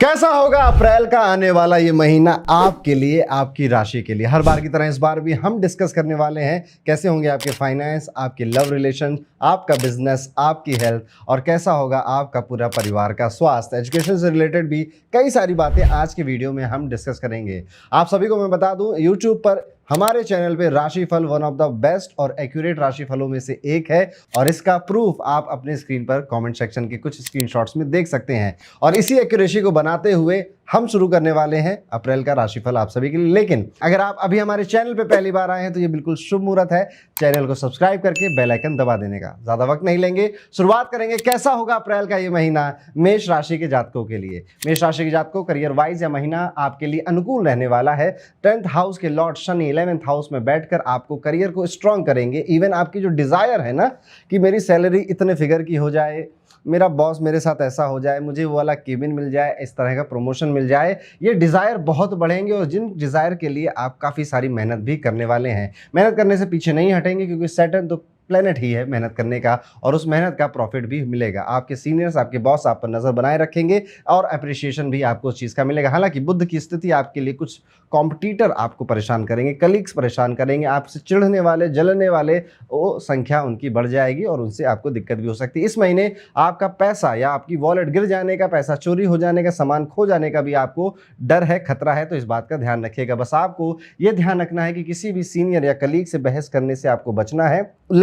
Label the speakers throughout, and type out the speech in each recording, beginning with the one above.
Speaker 1: कैसा होगा अप्रैल का आने वाला ये महीना आपके लिए, आपकी राशि के लिए। हर बार की तरह इस बार भी हम डिस्कस करने वाले हैं कैसे होंगे आपके फाइनेंस, आपके लव रिलेशन, आपका बिजनेस, आपकी हेल्थ और कैसा होगा आपका पूरा परिवार का स्वास्थ्य। एजुकेशन से रिलेटेड भी कई सारी बातें आज के वीडियो में हम डिस्कस करेंगे। आप सभी को मैं बता दूं, यूट्यूब पर हमारे चैनल पे राशिफल वन ऑफ द बेस्ट और एक्यूरेट राशिफलों में से एक है और इसका प्रूफ आप अपने स्क्रीन पर कमेंट सेक्शन के कुछ स्क्रीनशॉट्स में देख सकते हैं। और इसी एक्यूरेसी को बनाते हुए हम शुरू करने वाले हैं अप्रैल का राशिफल आप सभी के लिए। लेकिन अगर आप अभी हमारे चैनल पे पहली बार आए हैं तो ये बिल्कुल शुभ मुहूर्त है चैनल को सब्सक्राइब करके बेल आइकन दबा देने का। ज्यादा वक्त नहीं लेंगे, शुरुआत करेंगे कैसा होगा अप्रैल का ये महीना मेष राशि के जातकों के लिए। मेष राशि के जातकों करियर वाइज यह महीना आपके लिए अनुकूल रहने वाला है। 10th हाउस के लॉर्ड शनि 11th हाउस में बैठकर आपको करियर को स्ट्रॉन्ग करेंगे। इवन आपकी जो डिजायर है ना कि मेरी सैलरी इतने फिगर की हो जाए, मेरा बॉस मेरे साथ ऐसा हो जाए, मुझे वो वाला केबिन मिल जाए, इस तरह का प्रमोशन मिल जाए, ये डिज़ायर बहुत बढ़ेंगे। और जिन डिज़ायर के लिए आप काफ़ी सारी मेहनत भी करने वाले हैं, मेहनत करने से पीछे नहीं हटेंगे क्योंकि सैटर्न तो प्लेनेट ही है मेहनत करने का और उस मेहनत का प्रॉफिट भी मिलेगा। आपके सीनियर्स, आपके बॉस आप पर नज़र बनाए रखेंगे और अप्रिसिएशन भी आपको उस चीज़ का मिलेगा। हालांकि बुध की स्थिति आपके लिए कुछ कॉम्पिटिटर आपको परेशान करेंगे, कलीग्स परेशान करेंगे, आपसे चिढ़ने वाले, जलने वाले वो संख्या उनकी बढ़ जाएगी और उनसे आपको दिक्कत भी हो सकती है। इस महीने आपका पैसा या आपकी वॉलेट गिर जाने का, पैसा चोरी हो जाने का, सामान खो जाने का भी आपको डर है, खतरा है, तो इस बात का ध्यान रखिएगा। बस आपको ये ध्यान रखना है कि किसी भी सीनियर या कलीग से बहस करने से आपको बचना है।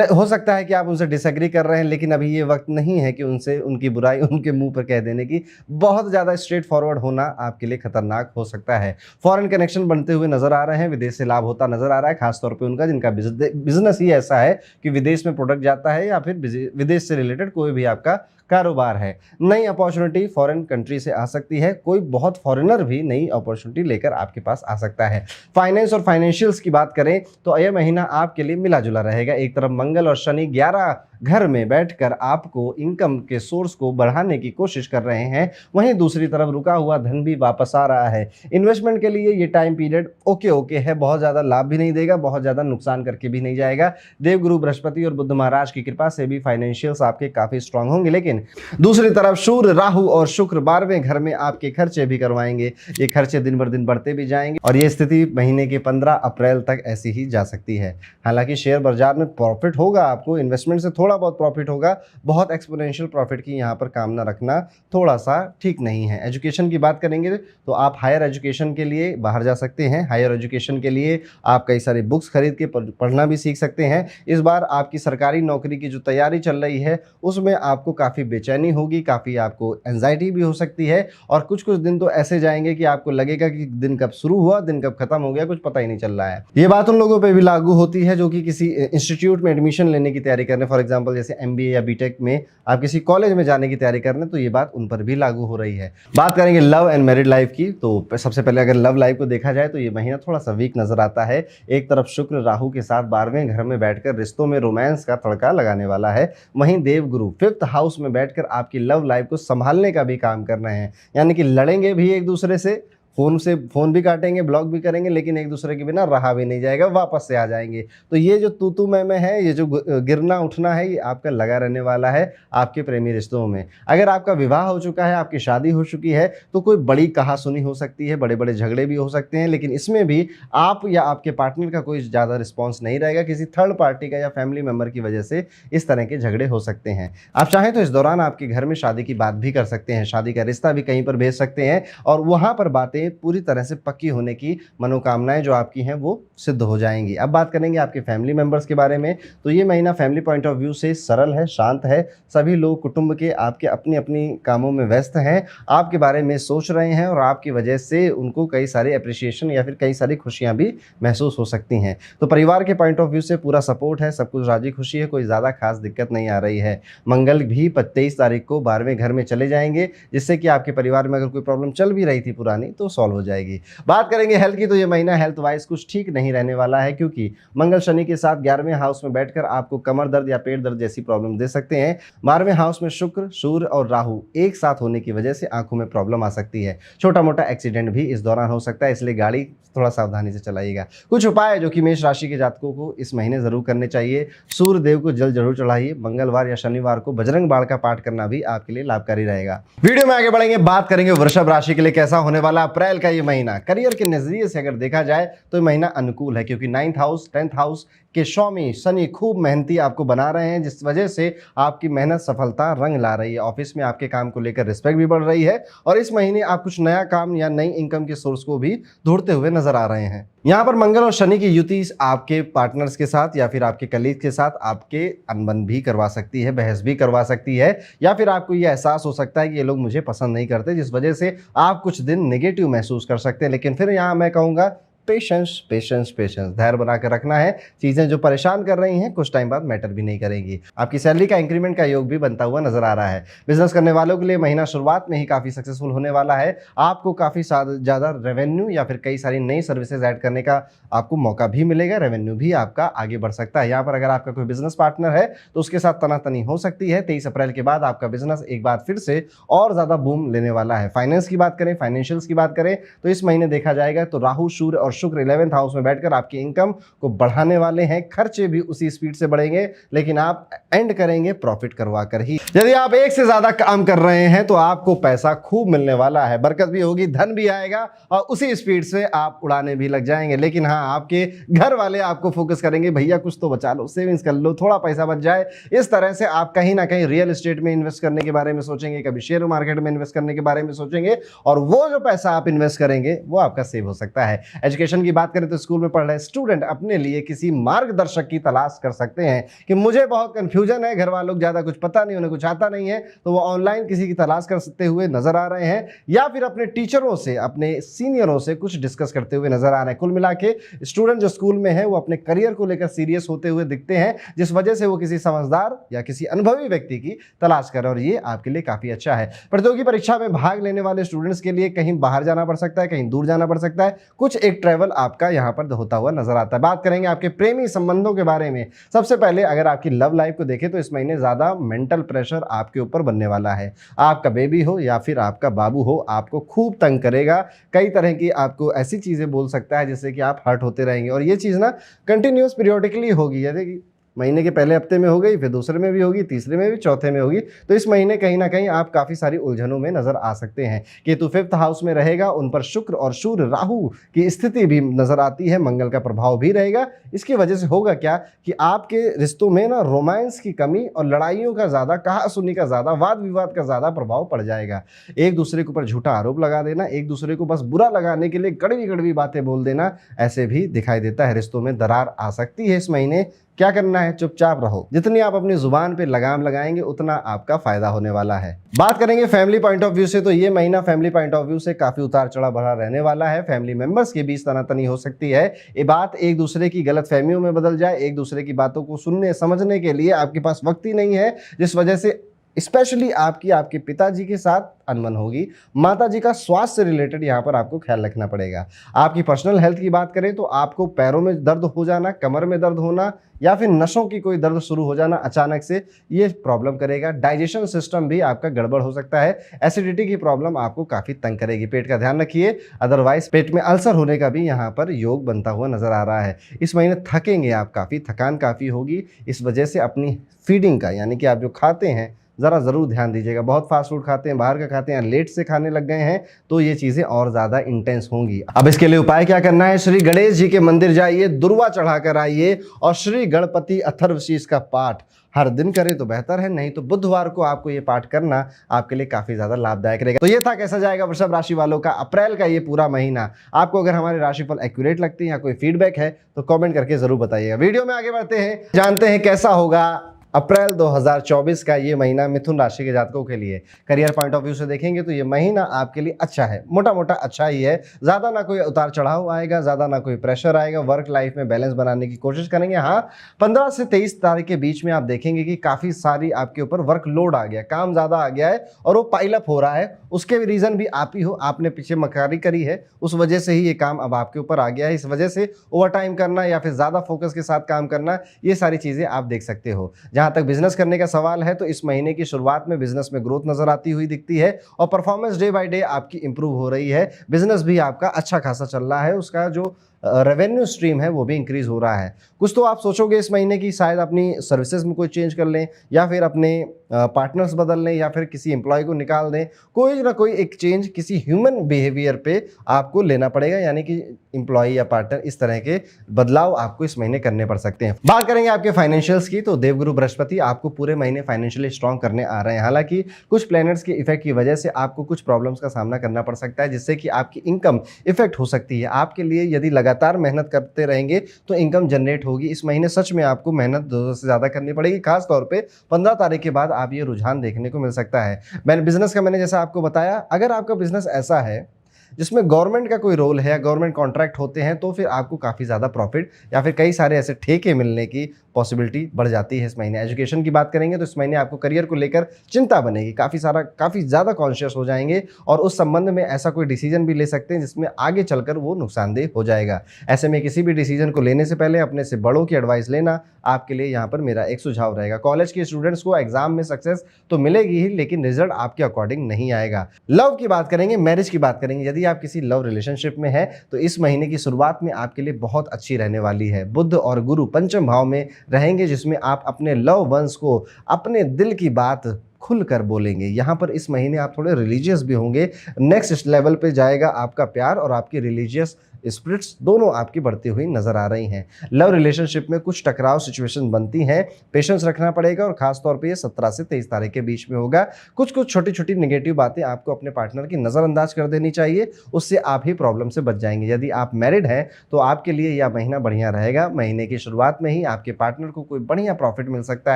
Speaker 1: हो सकता है कि आप उनसे डिसएग्री कर रहे हैं, लेकिन अभी ये वक्त नहीं है कि उनसे उनकी बुराई उनके मुंह पर कह देने की। बहुत ज़्यादा स्ट्रेट फॉरवर्ड होना आपके लिए खतरनाक हो सकता है। फॉरेन कनेक्शन बनते हुए नजर आ रहे हैं, विदेश से लाभ होता नजर आ रहा है, खासतौर पे उनका जिनका बिजनेस ही ऐसा है कि विदेश में प्रोडक्ट जाता है या फिर विदेश से रिलेटेड कोई भी आपका कारोबार है। नई अपॉर्चुनिटी फॉरेन कंट्री से आ सकती है, कोई बहुत फॉरेनर भी नई अपॉर्चुनिटी लेकर आपके पास आ सकता है। फाइनेंस और फाइनेंशियल्स की बात करें तो यह महीना आपके लिए मिला जुला रहेगा। एक तरफ मंगल और शनि 11 घर में बैठकर आपको इनकम के सोर्स को बढ़ाने की कोशिश कर रहे हैं, वहीं दूसरी तरफ रुका हुआ धन भी वापस आ रहा है। इन्वेस्टमेंट के लिए ये टाइम पीरियड ओके है, बहुत ज़्यादा लाभ भी नहीं देगा, बहुत ज़्यादा नुकसान करके भी नहीं जाएगा। देवगुरु बृहस्पति और बुद्ध महाराज की कृपा से भी फाइनेंशियल्स आपके काफ़ी स्ट्रांग होंगे। लेकिन दूसरी तरफ सूर्य, राहु और शुक्र 12वें घर में आपके खर्चे भी करवाएंगे। ये खर्चे दिन बर दिन बढ़ते भी जाएंगे और ये स्थिति महीने के 15 अप्रैल तक ऐसी ही जा सकती है। हालांकि शेयर बाजार में प्रॉफिट होगा, आपको इन्वेस्टमेंट से थोड़ा बहुत प्रॉफिट होगा, बहुत एक्सपोनेंशियल प्रॉफिट की यहाँ पर कामना रखना थोड़ा सा ठीक नहीं है। एजुकेशन की बात करेंगे तो आप हायर एजुकेशन के लिए बाहर जा सकते हैं। हायर एजुकेशन के लिए आप कई सारी बुक्स खरीद के पढ़ना भी सीख सकते हैं। इस बार आपकी सरकारी नौकरी की जो तैयारी चल रही है उसमें आपको काफ़ी बेचैनी होगी, काफ़ी आपको एंजाइटी भी हो सकती है और कुछ दिन तो ऐसे जाएंगे कि आपको लगेगा कि दिन कब शुरू हुआ, दिन कब खत्म हो गया, कुछ पता ही नहीं चल रहा है। ये बात उन लोगों पे भी लागू होती है जो कि किसी इंस्टीट्यूट में एडमिशन लेने की तैयारी कर रहे हैं। फॉर एग्जांपल जैसे एमबीए या बीटेक में आप किसी कॉलेज में जाने की तैयारी कर रहे हैं तो ये बात उन पर भी लागू हो रही है। बात करेंगे लव एंड मैरिड लाइफ की तो सबसे पहले अगर लव लाइफ को देखा जाए तो ये महीना थोड़ा सा वीक नजर आता है। एक तरफ शुक्र राहु के साथ 12वें घर में बैठकर रिश्तों में रोमांस का तड़का लगाने वाला है, वहीं देवगुरु 5th हाउस में बैठकर आपकी लव लाइफ को संभालने का भी काम कर रहे हैं। यानी कि लड़ेंगे भी एक दूसरे से फोन भी काटेंगे, ब्लॉक भी करेंगे, लेकिन एक दूसरे के बिना रहा भी नहीं जाएगा, वापस से आ जाएंगे। तो ये जो तू मैं है, ये जो गिरना उठना है, ये आपका लगा रहने वाला है आपके प्रेमी रिश्तों में। अगर आपका विवाह हो चुका है, आपकी शादी हो चुकी है तो कोई बड़ी कहासुनी हो सकती है, बड़े बड़े झगड़े भी हो सकते हैं, लेकिन इसमें भी आप या आपके पार्टनर का कोई ज़्यादा रिस्पॉन्स नहीं रहेगा। किसी थर्ड पार्टी का या फैमिली मेम्बर की वजह से इस तरह के झगड़े हो सकते हैं। आप चाहें तो इस दौरान आपके घर में शादी की बात भी कर सकते हैं, शादी का रिश्ता भी कहीं पर भेज सकते हैं और वहाँ पर बातें पूरी तरह से पक्की होने की मनोकामनाएं जो आपकी हैं वो सिद्ध हो जाएंगी। अब बात करेंगे आपके फैमिली मेंबर्स के बारे में तो ये महीना फैमिली पॉइंट ऑफ व्यू से सरल है, शांत है। सभी लोग कुटुंब के आपके अपनी अपनी कामों में व्यस्त हैं, आपके बारे में सोच रहे हैं और आपकी वजह से उनको कई सारे अप्रिसिएशन या फिर कई सारी खुशियां भी महसूस हो सकती हैं। तो परिवार के पॉइंट ऑफ व्यू से पूरा सपोर्ट है, सब कुछ राजी खुशी है, कोई ज़्यादा खास दिक्कत नहीं आ रही है। मंगल भी 23 तारीख को 12वें घर में चले जाएंगे, जिससे कि आपके परिवार में अगर कोई प्रॉब्लम चल भी रही थी पुरानी तो सॉल्व हो जाएगी। बात करेंगे हेल्थ की, तो ये महीना हेल्थ वाइज कुछ ठीक नहीं रहने वाला है, क्योंकि मंगल शनि के साथ 11वें हाउस में बैठकर आपको कमर दर्द या पेट दर्द जैसी प्रॉब्लम दे सकते हैं। 12वें हाउस में शुक्र, सूर्य और राहु एक साथ होने की वजह से आंखों में प्रॉब्लम आ सकती है। छोटा मोटा एक्सीडेंट भी इस दौरान हो सकता है, इसलिए गाड़ी थोड़ा सावधानी से चलाइएगा। कुछ उपाय जो कि मेष राशि के जातकों को इस महीने जरूर करने चाहिए। सूर्य देव को जल जरूर चढ़ाइए। मंगलवार या शनिवार को बजरंग बाण का पाठ करना भी आपके लिए लाभकारी रहेगा। वीडियो में आगे बढ़ेंगे, बात करेंगे वृषभ राशि के लिए कैसा होने वाला अप्रैल का ये महीना। करियर के नजरिए से अगर देखा जाए तो ये महीना अनुकूल है, क्योंकि 9th हाउस 10th हाउस के स्वामी शनि खूब मेहनती आपको बना रहे हैं, जिस वजह से आपकी मेहनत सफलता रंग ला रही है। ऑफिस में आपके काम को लेकर रिस्पेक्ट भी बढ़ रही है, और इस महीने आप कुछ नया काम या नई इनकम के सोर्स को भी ढूंढते हुए नजर आ रहे हैं। यहाँ पर मंगल और शनि की युति आपके पार्टनर्स के साथ या फिर आपके कलीग के साथ आपके अनबन भी करवा सकती है, बहस भी करवा सकती है, या फिर आपको यह एहसास हो सकता है कि ये लोग मुझे पसंद नहीं करते, जिस वजह से आप कुछ दिन नेगेटिव महसूस कर सकते हैं। लेकिन फिर यहाँ मैं कहूँगा पेशेंस पेशेंस पेशेंस, धैर्य बनाकर रखना है। चीजें जो परेशान कर रही हैं कुछ टाइम बाद मैटर भी नहीं करेंगी। आपकी सैलरी का इंक्रीमेंट का योग भी बनता हुआ नजर आ रहा है। बिजनेस करने वालों के लिए महीना शुरुआत में ही काफी सक्सेसफुल होने वाला है। आपको काफी ज्यादा रेवेन्यू या फिर कई सारी नई सर्विसेज ऐड करने का आपको मौका भी मिलेगा। रेवेन्यू भी आपका आगे बढ़ सकता है। यहाँ पर अगर आपका कोई बिजनेस पार्टनर है तो उसके साथ तनातनी हो सकती है। 23 अप्रैल के बाद आपका बिजनेस एक बार फिर से और ज्यादा बूम लेने वाला है। फाइनेंस की बात करें, फाइनेंशियल्स की बात करें, तो इस महीने देखा जाएगा तो राहु, सूर्य और शुक्र 11th हाउस में बैठकर आपकी इनकम को बढ़ाने वाले हैं। खर्चे भी उसी स्पीड से बढ़ेंगे, लेकिन आप एंड करेंगे प्रॉफिट करवा कर ही। यदि आप एक से ज्यादा काम कर रहे हैं तो आपको पैसा खूब मिलने वाला है, बरकत भी होगी, धन भी आएगा, और उसी स्पीड से आप उड़ाने भी लग जाएंगे। लेकिन हाँ, आपके घर वाले आपको फोकस करेंगे, भैया कुछ तो बचा लो, सेविंग्स कर लो, थोड़ा पैसा बच जाए। इस तरह से आप कहीं ना कहीं रियल एस्टेट में इन्वेस्ट करने के बारे में सोचेंगे, कभी शेयर मार्केट में इन्वेस्ट करने के बारे में सोचेंगे, और वो जो पैसा आप इन्वेस्ट करेंगे वो आपका सेव हो सकता है। एजुकेशन की बात करें तो स्कूल में पढ़ रहे स्टूडेंट अपने लिए किसी मार्गदर्शक की तलाश कर सकते हैं कि मुझे बहुत कंफ्यूजन है, घर वालों को ज्यादा कुछ पता नहीं, उन्हें कुछ आता नहीं है, तो वो ऑनलाइन किसी की तलाश करते हुए नजर आ रहे हैं, या फिर अपने टीचरों से, अपने सीनियरों से कुछ डिस्कस करते हुए नजर आ रहे हैं। कुल मिला के स्टूडेंट जो स्कूल में है वो अपने करियर को लेकर सीरियस होते हुए दिखते हैं, जिस वजह से वो किसी समझदार या किसी अनुभवी व्यक्ति की तलाश कर रहे हैं, और ये आपके लिए काफी अच्छा है। प्रतियोगी परीक्षा में भाग लेने वाले स्टूडेंट्स के लिए कहीं बाहर जाना पड़ सकता है, कहीं दूर जाना पड़ सकता है, कुछ एक ट्रैवल आपका यहाँ पर होता हुआ नजर आता है। बात करेंगे आपके प्रेमी संबंधों के बारे में। सबसे पहले अगर आपकी लव लाइफ को देखें तो इस महीने ज्यादा मेंटल प्रेशर आपके ऊपर बनने वाला है। आपका बेबी हो या फिर आपका बाबू हो, आपको खूब तंग करेगा, कई तरह की आपको ऐसी चीजें बोल सकता है जिससे कि आप हर्ट होते रहेंगे, और ये चीज ना कंटिन्यूअस पीरियोडिकली होगी। जैसे कि महीने के पहले हफ्ते में हो गई, फिर दूसरे में भी होगी, तीसरे में भी, चौथे में होगी। तो इस महीने कहीं ना कहीं आप काफ़ी सारी उलझनों में नजर आ सकते हैं। केतु 5th हाउस में रहेगा, उन पर शुक्र और सूर्य राहु की स्थिति भी नजर आती है, मंगल का प्रभाव भी रहेगा। इसकी वजह से होगा क्या कि आपके रिश्तों में ना रोमांस की कमी और लड़ाइयों का ज़्यादा, कहासुनी का ज़्यादा, वाद विवाद का ज़्यादा प्रभाव पड़ जाएगा। एक दूसरे के ऊपर झूठा आरोप लगा देना, एक दूसरे को बस बुरा लगाने के लिए कड़वी कड़वी बातें बोल देना, ऐसे भी दिखाई देता है। रिश्तों में दरार आ सकती है इस महीने। क्या करना है? चुपचाप रहो। जितनी आप अपनी जुबान पे लगाम लगाएंगे उतना आपका फायदा होने वाला है। बात करेंगे फैमिली पॉइंट ऑफ व्यू से, तो ये महीना फैमिली पॉइंट ऑफ व्यू से काफी उतार चढ़ाव भरा रहने वाला है। फैमिली मेंबर्स के बीच तनातनी हो सकती है। ये बात एक दूसरे की गलत फहमियों में बदल जाए, एक दूसरे की बातों को सुनने समझने के लिए आपके पास वक्त ही नहीं है, जिस वजह से स्पेशली आपके पिताजी के साथ अनबन होगी। माता जी का स्वास्थ्य से रिलेटेड यहाँ पर आपको ख्याल रखना पड़ेगा। आपकी पर्सनल हेल्थ की बात करें तो आपको पैरों में दर्द हो जाना, कमर में दर्द होना, या फिर नसों की कोई दर्द शुरू हो जाना अचानक से, ये प्रॉब्लम करेगा। डाइजेशन सिस्टम भी आपका गड़बड़ हो सकता है। एसिडिटी की प्रॉब्लम आपको काफ़ी तंग करेगी। पेट का ध्यान रखिए, अदरवाइज पेट में अल्सर होने का भी यहाँ पर योग बनता हुआ नजर आ रहा है। इस महीने थकेंगे आप काफ़ी, थकान काफ़ी होगी। इस वजह से अपनी फीडिंग का, यानी कि आप जो खाते हैं, ज़रा ज़रूर ध्यान दीजिएगा। बहुत फास्ट फूड खाते हैं, बाहर का खाते हैं, लेट से खाने लग गए हैं, तो ये चीज़ें और ज़्यादा इंटेंस होंगी। अब इसके लिए उपाय क्या करना है? श्री गणेश जी के मंदिर जाइए, दुर्वा चढ़ा कर आइए, और श्री गणपति अथर्वशीष का पाठ हर दिन करें तो बेहतर है, नहीं तो बुधवार को आपको ये पाठ करना आपके लिए काफ़ी ज़्यादा लाभदायक रहेगा। तो ये था कैसा जाएगा वृषभ राशि वालों का अप्रैल का ये पूरा महीना। आपको अगर हमारे राशिफल एक्यूरेट लगती है या कोई फीडबैक है तो कमेंट करके ज़रूर बताइएगा। वीडियो में आगे बढ़ते हैं, जानते हैं कैसा होगा अप्रैल 2024 का ये महीना मिथुन राशि के जातकों के लिए करियर पॉइंट ऑफ व्यू से देखेंगे तो ये महीना आपके लिए अच्छा है, मोटा मोटा अच्छा ही है। ज़्यादा ना कोई उतार चढ़ाव आएगा, ज़्यादा ना कोई प्रेशर आएगा। वर्क लाइफ में बैलेंस बनाने की कोशिश करेंगे। हाँ, 15 से 23 तारीख के बीच में आप देखेंगे कि काफ़ी सारी आपके ऊपर वर्क लोड आ गया, काम ज़्यादा आ गया है और वो पाइलअप हो रहा है। उसके रीज़न भी आप ही हो, आपने पीछे मकारी करी है, उस वजह से ही ये काम अब आपके ऊपर आ गया है। इस वजह से ओवर टाइम करना या फिर ज़्यादा फोकस के साथ काम करना, ये सारी चीज़ें आप देख सकते हो। जहां तक बिजनेस करने का सवाल है तो इस महीने की शुरुआत में बिजनेस में ग्रोथ नजर आती हुई दिखती है और परफॉर्मेंस डे बाय डे आपकी इंप्रूव हो रही है। बिजनेस भी आपका अच्छा खासा चल रहा है, उसका जो रेवेन्यू स्ट्रीम है वो भी इंक्रीज हो रहा है। कुछ तो आप सोचोगे इस महीने की शायद अपनी सर्विसेज में कोई चेंज कर लें या फिर अपने पार्टनर्स बदल लें या फिर किसी एम्प्लॉय को निकाल दें। कोई ना कोई एक चेंज किसी ह्यूमन बिहेवियर पे आपको लेना पड़ेगा, यानी कि एम्प्लॉय या पार्टनर, इस तरह के बदलाव आपको इस महीने करने पड़ सकते हैं। बात करेंगे आपके फाइनेंशियल्स की तो देवगुरु बृहस्पति आपको पूरे महीने फाइनेंशियली स्ट्रांग करने आ रहे हैं। हालांकि कुछ प्लैनेट्स के इफेक्ट की वजह से आपको कुछ प्रॉब्लम्स का सामना करना पड़ सकता है, जिससे कि आपकी इनकम इफेक्ट हो सकती है। आपके लिए यदि लगातार मेहनत करते रहेंगे तो इनकम जनरेट होगी। इस महीने सच में आपको मेहनत ज़रूरत से ज़्यादा करनी पड़ेगी। खास तौर पे 15 तारीख के बाद आप ये रुझान देखने को मिल सकता है। मैंने जैसा आपको बताया, अगर आपका बिजनेस ऐसा है जिसमें गवर्नमेंट का कोई रोल है या गवर्नमेंट कॉन्ट्रैक्ट होते हैं तो फिर आपको काफ़ी ज़्यादा प्रॉफिट या फिर कई सारे ऐसे ठेके मिलने की पॉसिबिलिटी बढ़ जाती है इस महीने। एजुकेशन की बात करेंगे तो इस महीने आपको करियर को लेकर चिंता बनेगी, काफ़ी ज़्यादा कॉन्शियस हो जाएंगे और उस संबंध में ऐसा कोई डिसीजन भी ले सकते हैं जिसमें आगे चलकर वो नुकसानदेह हो जाएगा। ऐसे में किसी भी डिसीजन को लेने से पहले अपने से बड़ों की एडवाइस लेना आपके लिए यहाँ पर मेरा एक सुझाव रहेगा। कॉलेज के स्टूडेंट्स को एग्जाम में सक्सेस तो मिलेगी ही, लेकिन रिजल्ट आपके अकॉर्डिंग नहीं आएगा। लव की बात करेंगे, मैरिज की बात करेंगे। यदि आप किसी लव रिलेशनशिप में है तो इस महीने की शुरुआत में आपके लिए बहुत अच्छी रहने वाली है। बुध और गुरु पंचम भाव में रहेंगे, जिसमें आप अपने लव वंस को अपने दिल की बात खुलकर बोलेंगे। यहाँ पर इस महीने आप थोड़े रिलीजियस भी होंगे। नेक्स्ट लेवल पे जाएगा आपका प्यार और आपकी रिलीजियस स्पिरिट्स दोनों आपकी बढ़ती हुई नजर आ रही हैं। लव रिलेशनशिप में कुछ टकराव सिचुएशन बनती हैं, पेशेंस रखना पड़ेगा और खास तौर पे ये 17 से 23 तारीख के बीच में होगा। कुछ छोटी छोटी नेगेटिव बातें आपको अपने पार्टनर की नज़रअंदाज कर देनी चाहिए, उससे आप ही प्रॉब्लम से बच जाएंगे। यदि आप मैरिड हैं तो आपके लिए यह महीना बढ़िया रहेगा। महीने की शुरुआत में ही आपके पार्टनर को कोई बढ़िया प्रॉफिट मिल सकता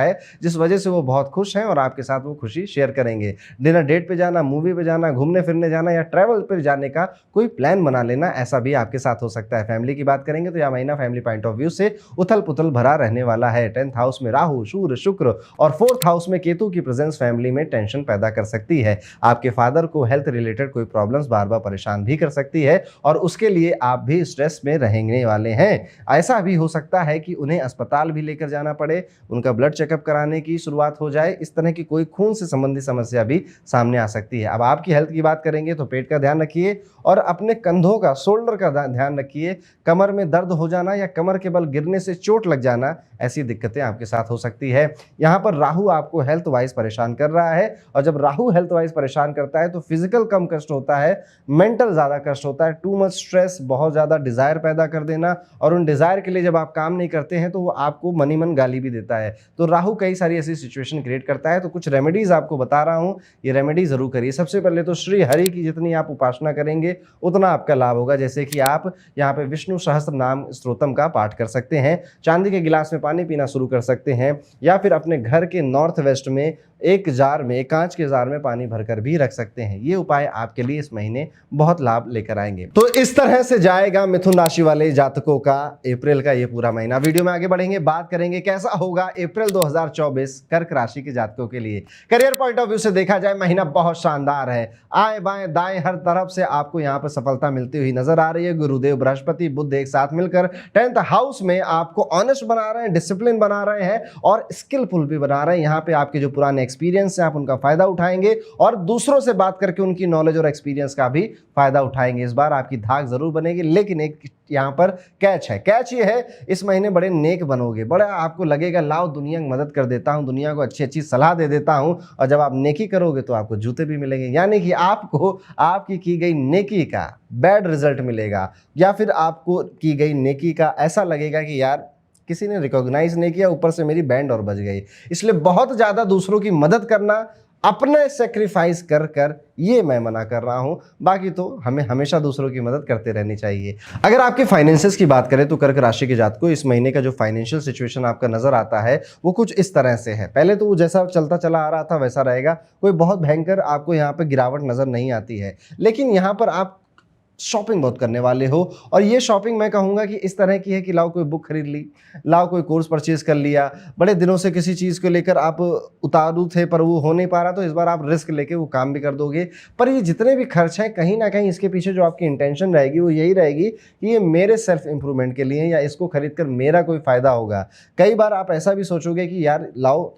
Speaker 1: है, जिस वजह से वो बहुत खुश हैं और आपके साथ वो खुशी शेयर करेंगे। डिनर डेट पे जाना, मूवी पे जाना, घूमने फिरने जाना या ट्रैवल पर जाने का कोई प्लान बना लेना, ऐसा भी आपके साथ हो सकता है। फैमिली की बात करेंगे तो यह महीना फैमिली पॉइंट ऑफ व्यू से उथल पुथल भरा रहने वाला है। 10th हाउस में राहु, सूर्य, शुक्र और 4th हाउस में केतु की प्रेजेंस फैमिली में टेंशन पैदा कर सकती है। आपके फादर को हेल्थ रिलेटेड कोई प्रॉब्लम्स बार बार परेशान भी कर सकती है और उसके लिए आप भी स्ट्रेस में रहने वाले हैं। ऐसा भी हो सकता है कि उन्हें अस्पताल भी लेकर जाना पड़े, उनका ब्लड चेकअप कराने की शुरुआत हो जाए। इस तरह की कोई खून से संबंधित समस्या भी सामने आ सकती है। अब आपकी हेल्थ की बात करेंगे तो पेट का ध्यान रखिए और अपने कंधों का, शोल्डर का ध्यान रखिए। कमर में दर्द हो जाना या कमर के बल गिरने से चोट लग जाना, ऐसी दिक्कतें आपके साथ हो सकती है। यहाँ पर राहु आपको हेल्थ वाइज परेशान कर रहा है और जब राहु हेल्थ वाइज परेशान करता है तो फिजिकल कम कष्ट होता है, मेंटल ज़्यादा कष्ट होता है। टू मच स्ट्रेस, बहुत ज़्यादा डिज़ायर पैदा कर देना और उन डिज़ायर के लिए जब आप काम नहीं करते हैं तो वो आपको मनी मन गाली भी देता है। तो राहु कई सारी ऐसी सिचुएशन क्रिएट करता है। तो कुछ रेमेडीज़ आपको बता रहा हूँ, ये रेमेडी ज़रूर करिए। सबसे पहले तो श्री हरि की जितनी आप उपासना करेंगे उतना आपका लाभ होगा। जैसे कि आप यहाँ पे विष्णु सहस्त्र नाम स्तोत्रम का पाठ कर सकते हैं, चांदी के गिलास में पानी पीना शुरू कर सकते हैं या फिर अपने घर के नॉर्थ वेस्ट में एक कांच के जार में पानी भरकर भी रख सकते हैं। ये उपाय आपके लिए इस महीने बहुत लाभ लेकर आएंगे। तो इस तरह से जाएगा मिथुन राशि वाले जातकों का अप्रैल का ये पूरा महीना। वीडियो में आगे बढ़ेंगे, बात करेंगे कैसा होगा अप्रैल 2024 कर्क राशि के जातकों के लिए। करियर पॉइंट ऑफ व्यू से देखा जाए महीना बहुत शानदार है। आए बाएं दाएं हर तरफ से आपको यहाँ पर सफलता मिलती हुई नजर आ रही है। गुरुदेव बृहस्पति बुध एक साथ मिलकर 10th हाउस में आपको ऑनेस्ट बना रहे हैं, डिसिप्लिन बना रहे हैं और स्किलफुल भी बना रहे हैं। यहाँ पे आपके जो पुराने एक्सपीरियंस है आप उनका फायदा उठाएंगे और दूसरों से बात करके उनकी नॉलेज और एक्सपीरियंस का भी फायदा उठाएंगे। इस बार आपकी धाक जरूर बनेगी, लेकिन एक यहाँ पर कैच है। कैच ये है, इस महीने बड़े नेक बनोगे, बड़ा आपको लगेगा लाओ दुनिया की मदद कर देता हूँ, दुनिया को अच्छी अच्छी सलाह दे देता हूँ। और जब आप नेकी करोगे तो आपको जूते भी मिलेंगे, यानी कि आपको आपकी की गई नेकी का बैड रिजल्ट मिलेगा या फिर आपको की गई नेकी का ऐसा लगेगा कि यार किसी ने रिकॉग्नाइज नहीं किया, ऊपर से मेरी बैंड और बज गई। इसलिए बहुत ज़्यादा दूसरों की मदद करना अपने सेक्रीफाइस कर कर, ये मैं मना कर रहा हूं। बाकी तो हमें हमेशा दूसरों की मदद करते रहनी चाहिए। अगर आपके फाइनेंसेस की बात करें तो कर्क राशि के जातकों इस महीने का जो फाइनेंशियल सिचुएशन आपका नजर आता है वो कुछ इस तरह से है। पहले तो वो जैसा चलता चला आ रहा था वैसा रहेगा, कोई बहुत भयंकर आपको यहाँ पे गिरावट नजर नहीं आती है। लेकिन यहाँ पर आप शॉपिंग बहुत करने वाले हो, और ये शॉपिंग मैं कहूँगा कि इस तरह की है कि लाओ कोई बुक खरीद ली, लाओ कोई कोर्स परचेज कर लिया, बड़े दिनों से किसी चीज़ को लेकर आप उतारू थे पर वो हो नहीं पा रहा, तो इस बार आप रिस्क लेके वो काम भी कर दोगे। पर ये जितने भी खर्च हैं कहीं ना कहीं इसके पीछे जो आपकी इंटेंशन रहेगी वो यही रहेगी कि ये मेरे सेल्फ इंप्रूवमेंट के लिए या इसको खरीद कर मेरा कोई फ़ायदा होगा। कई बार आप ऐसा भी सोचोगे कि यार लाओ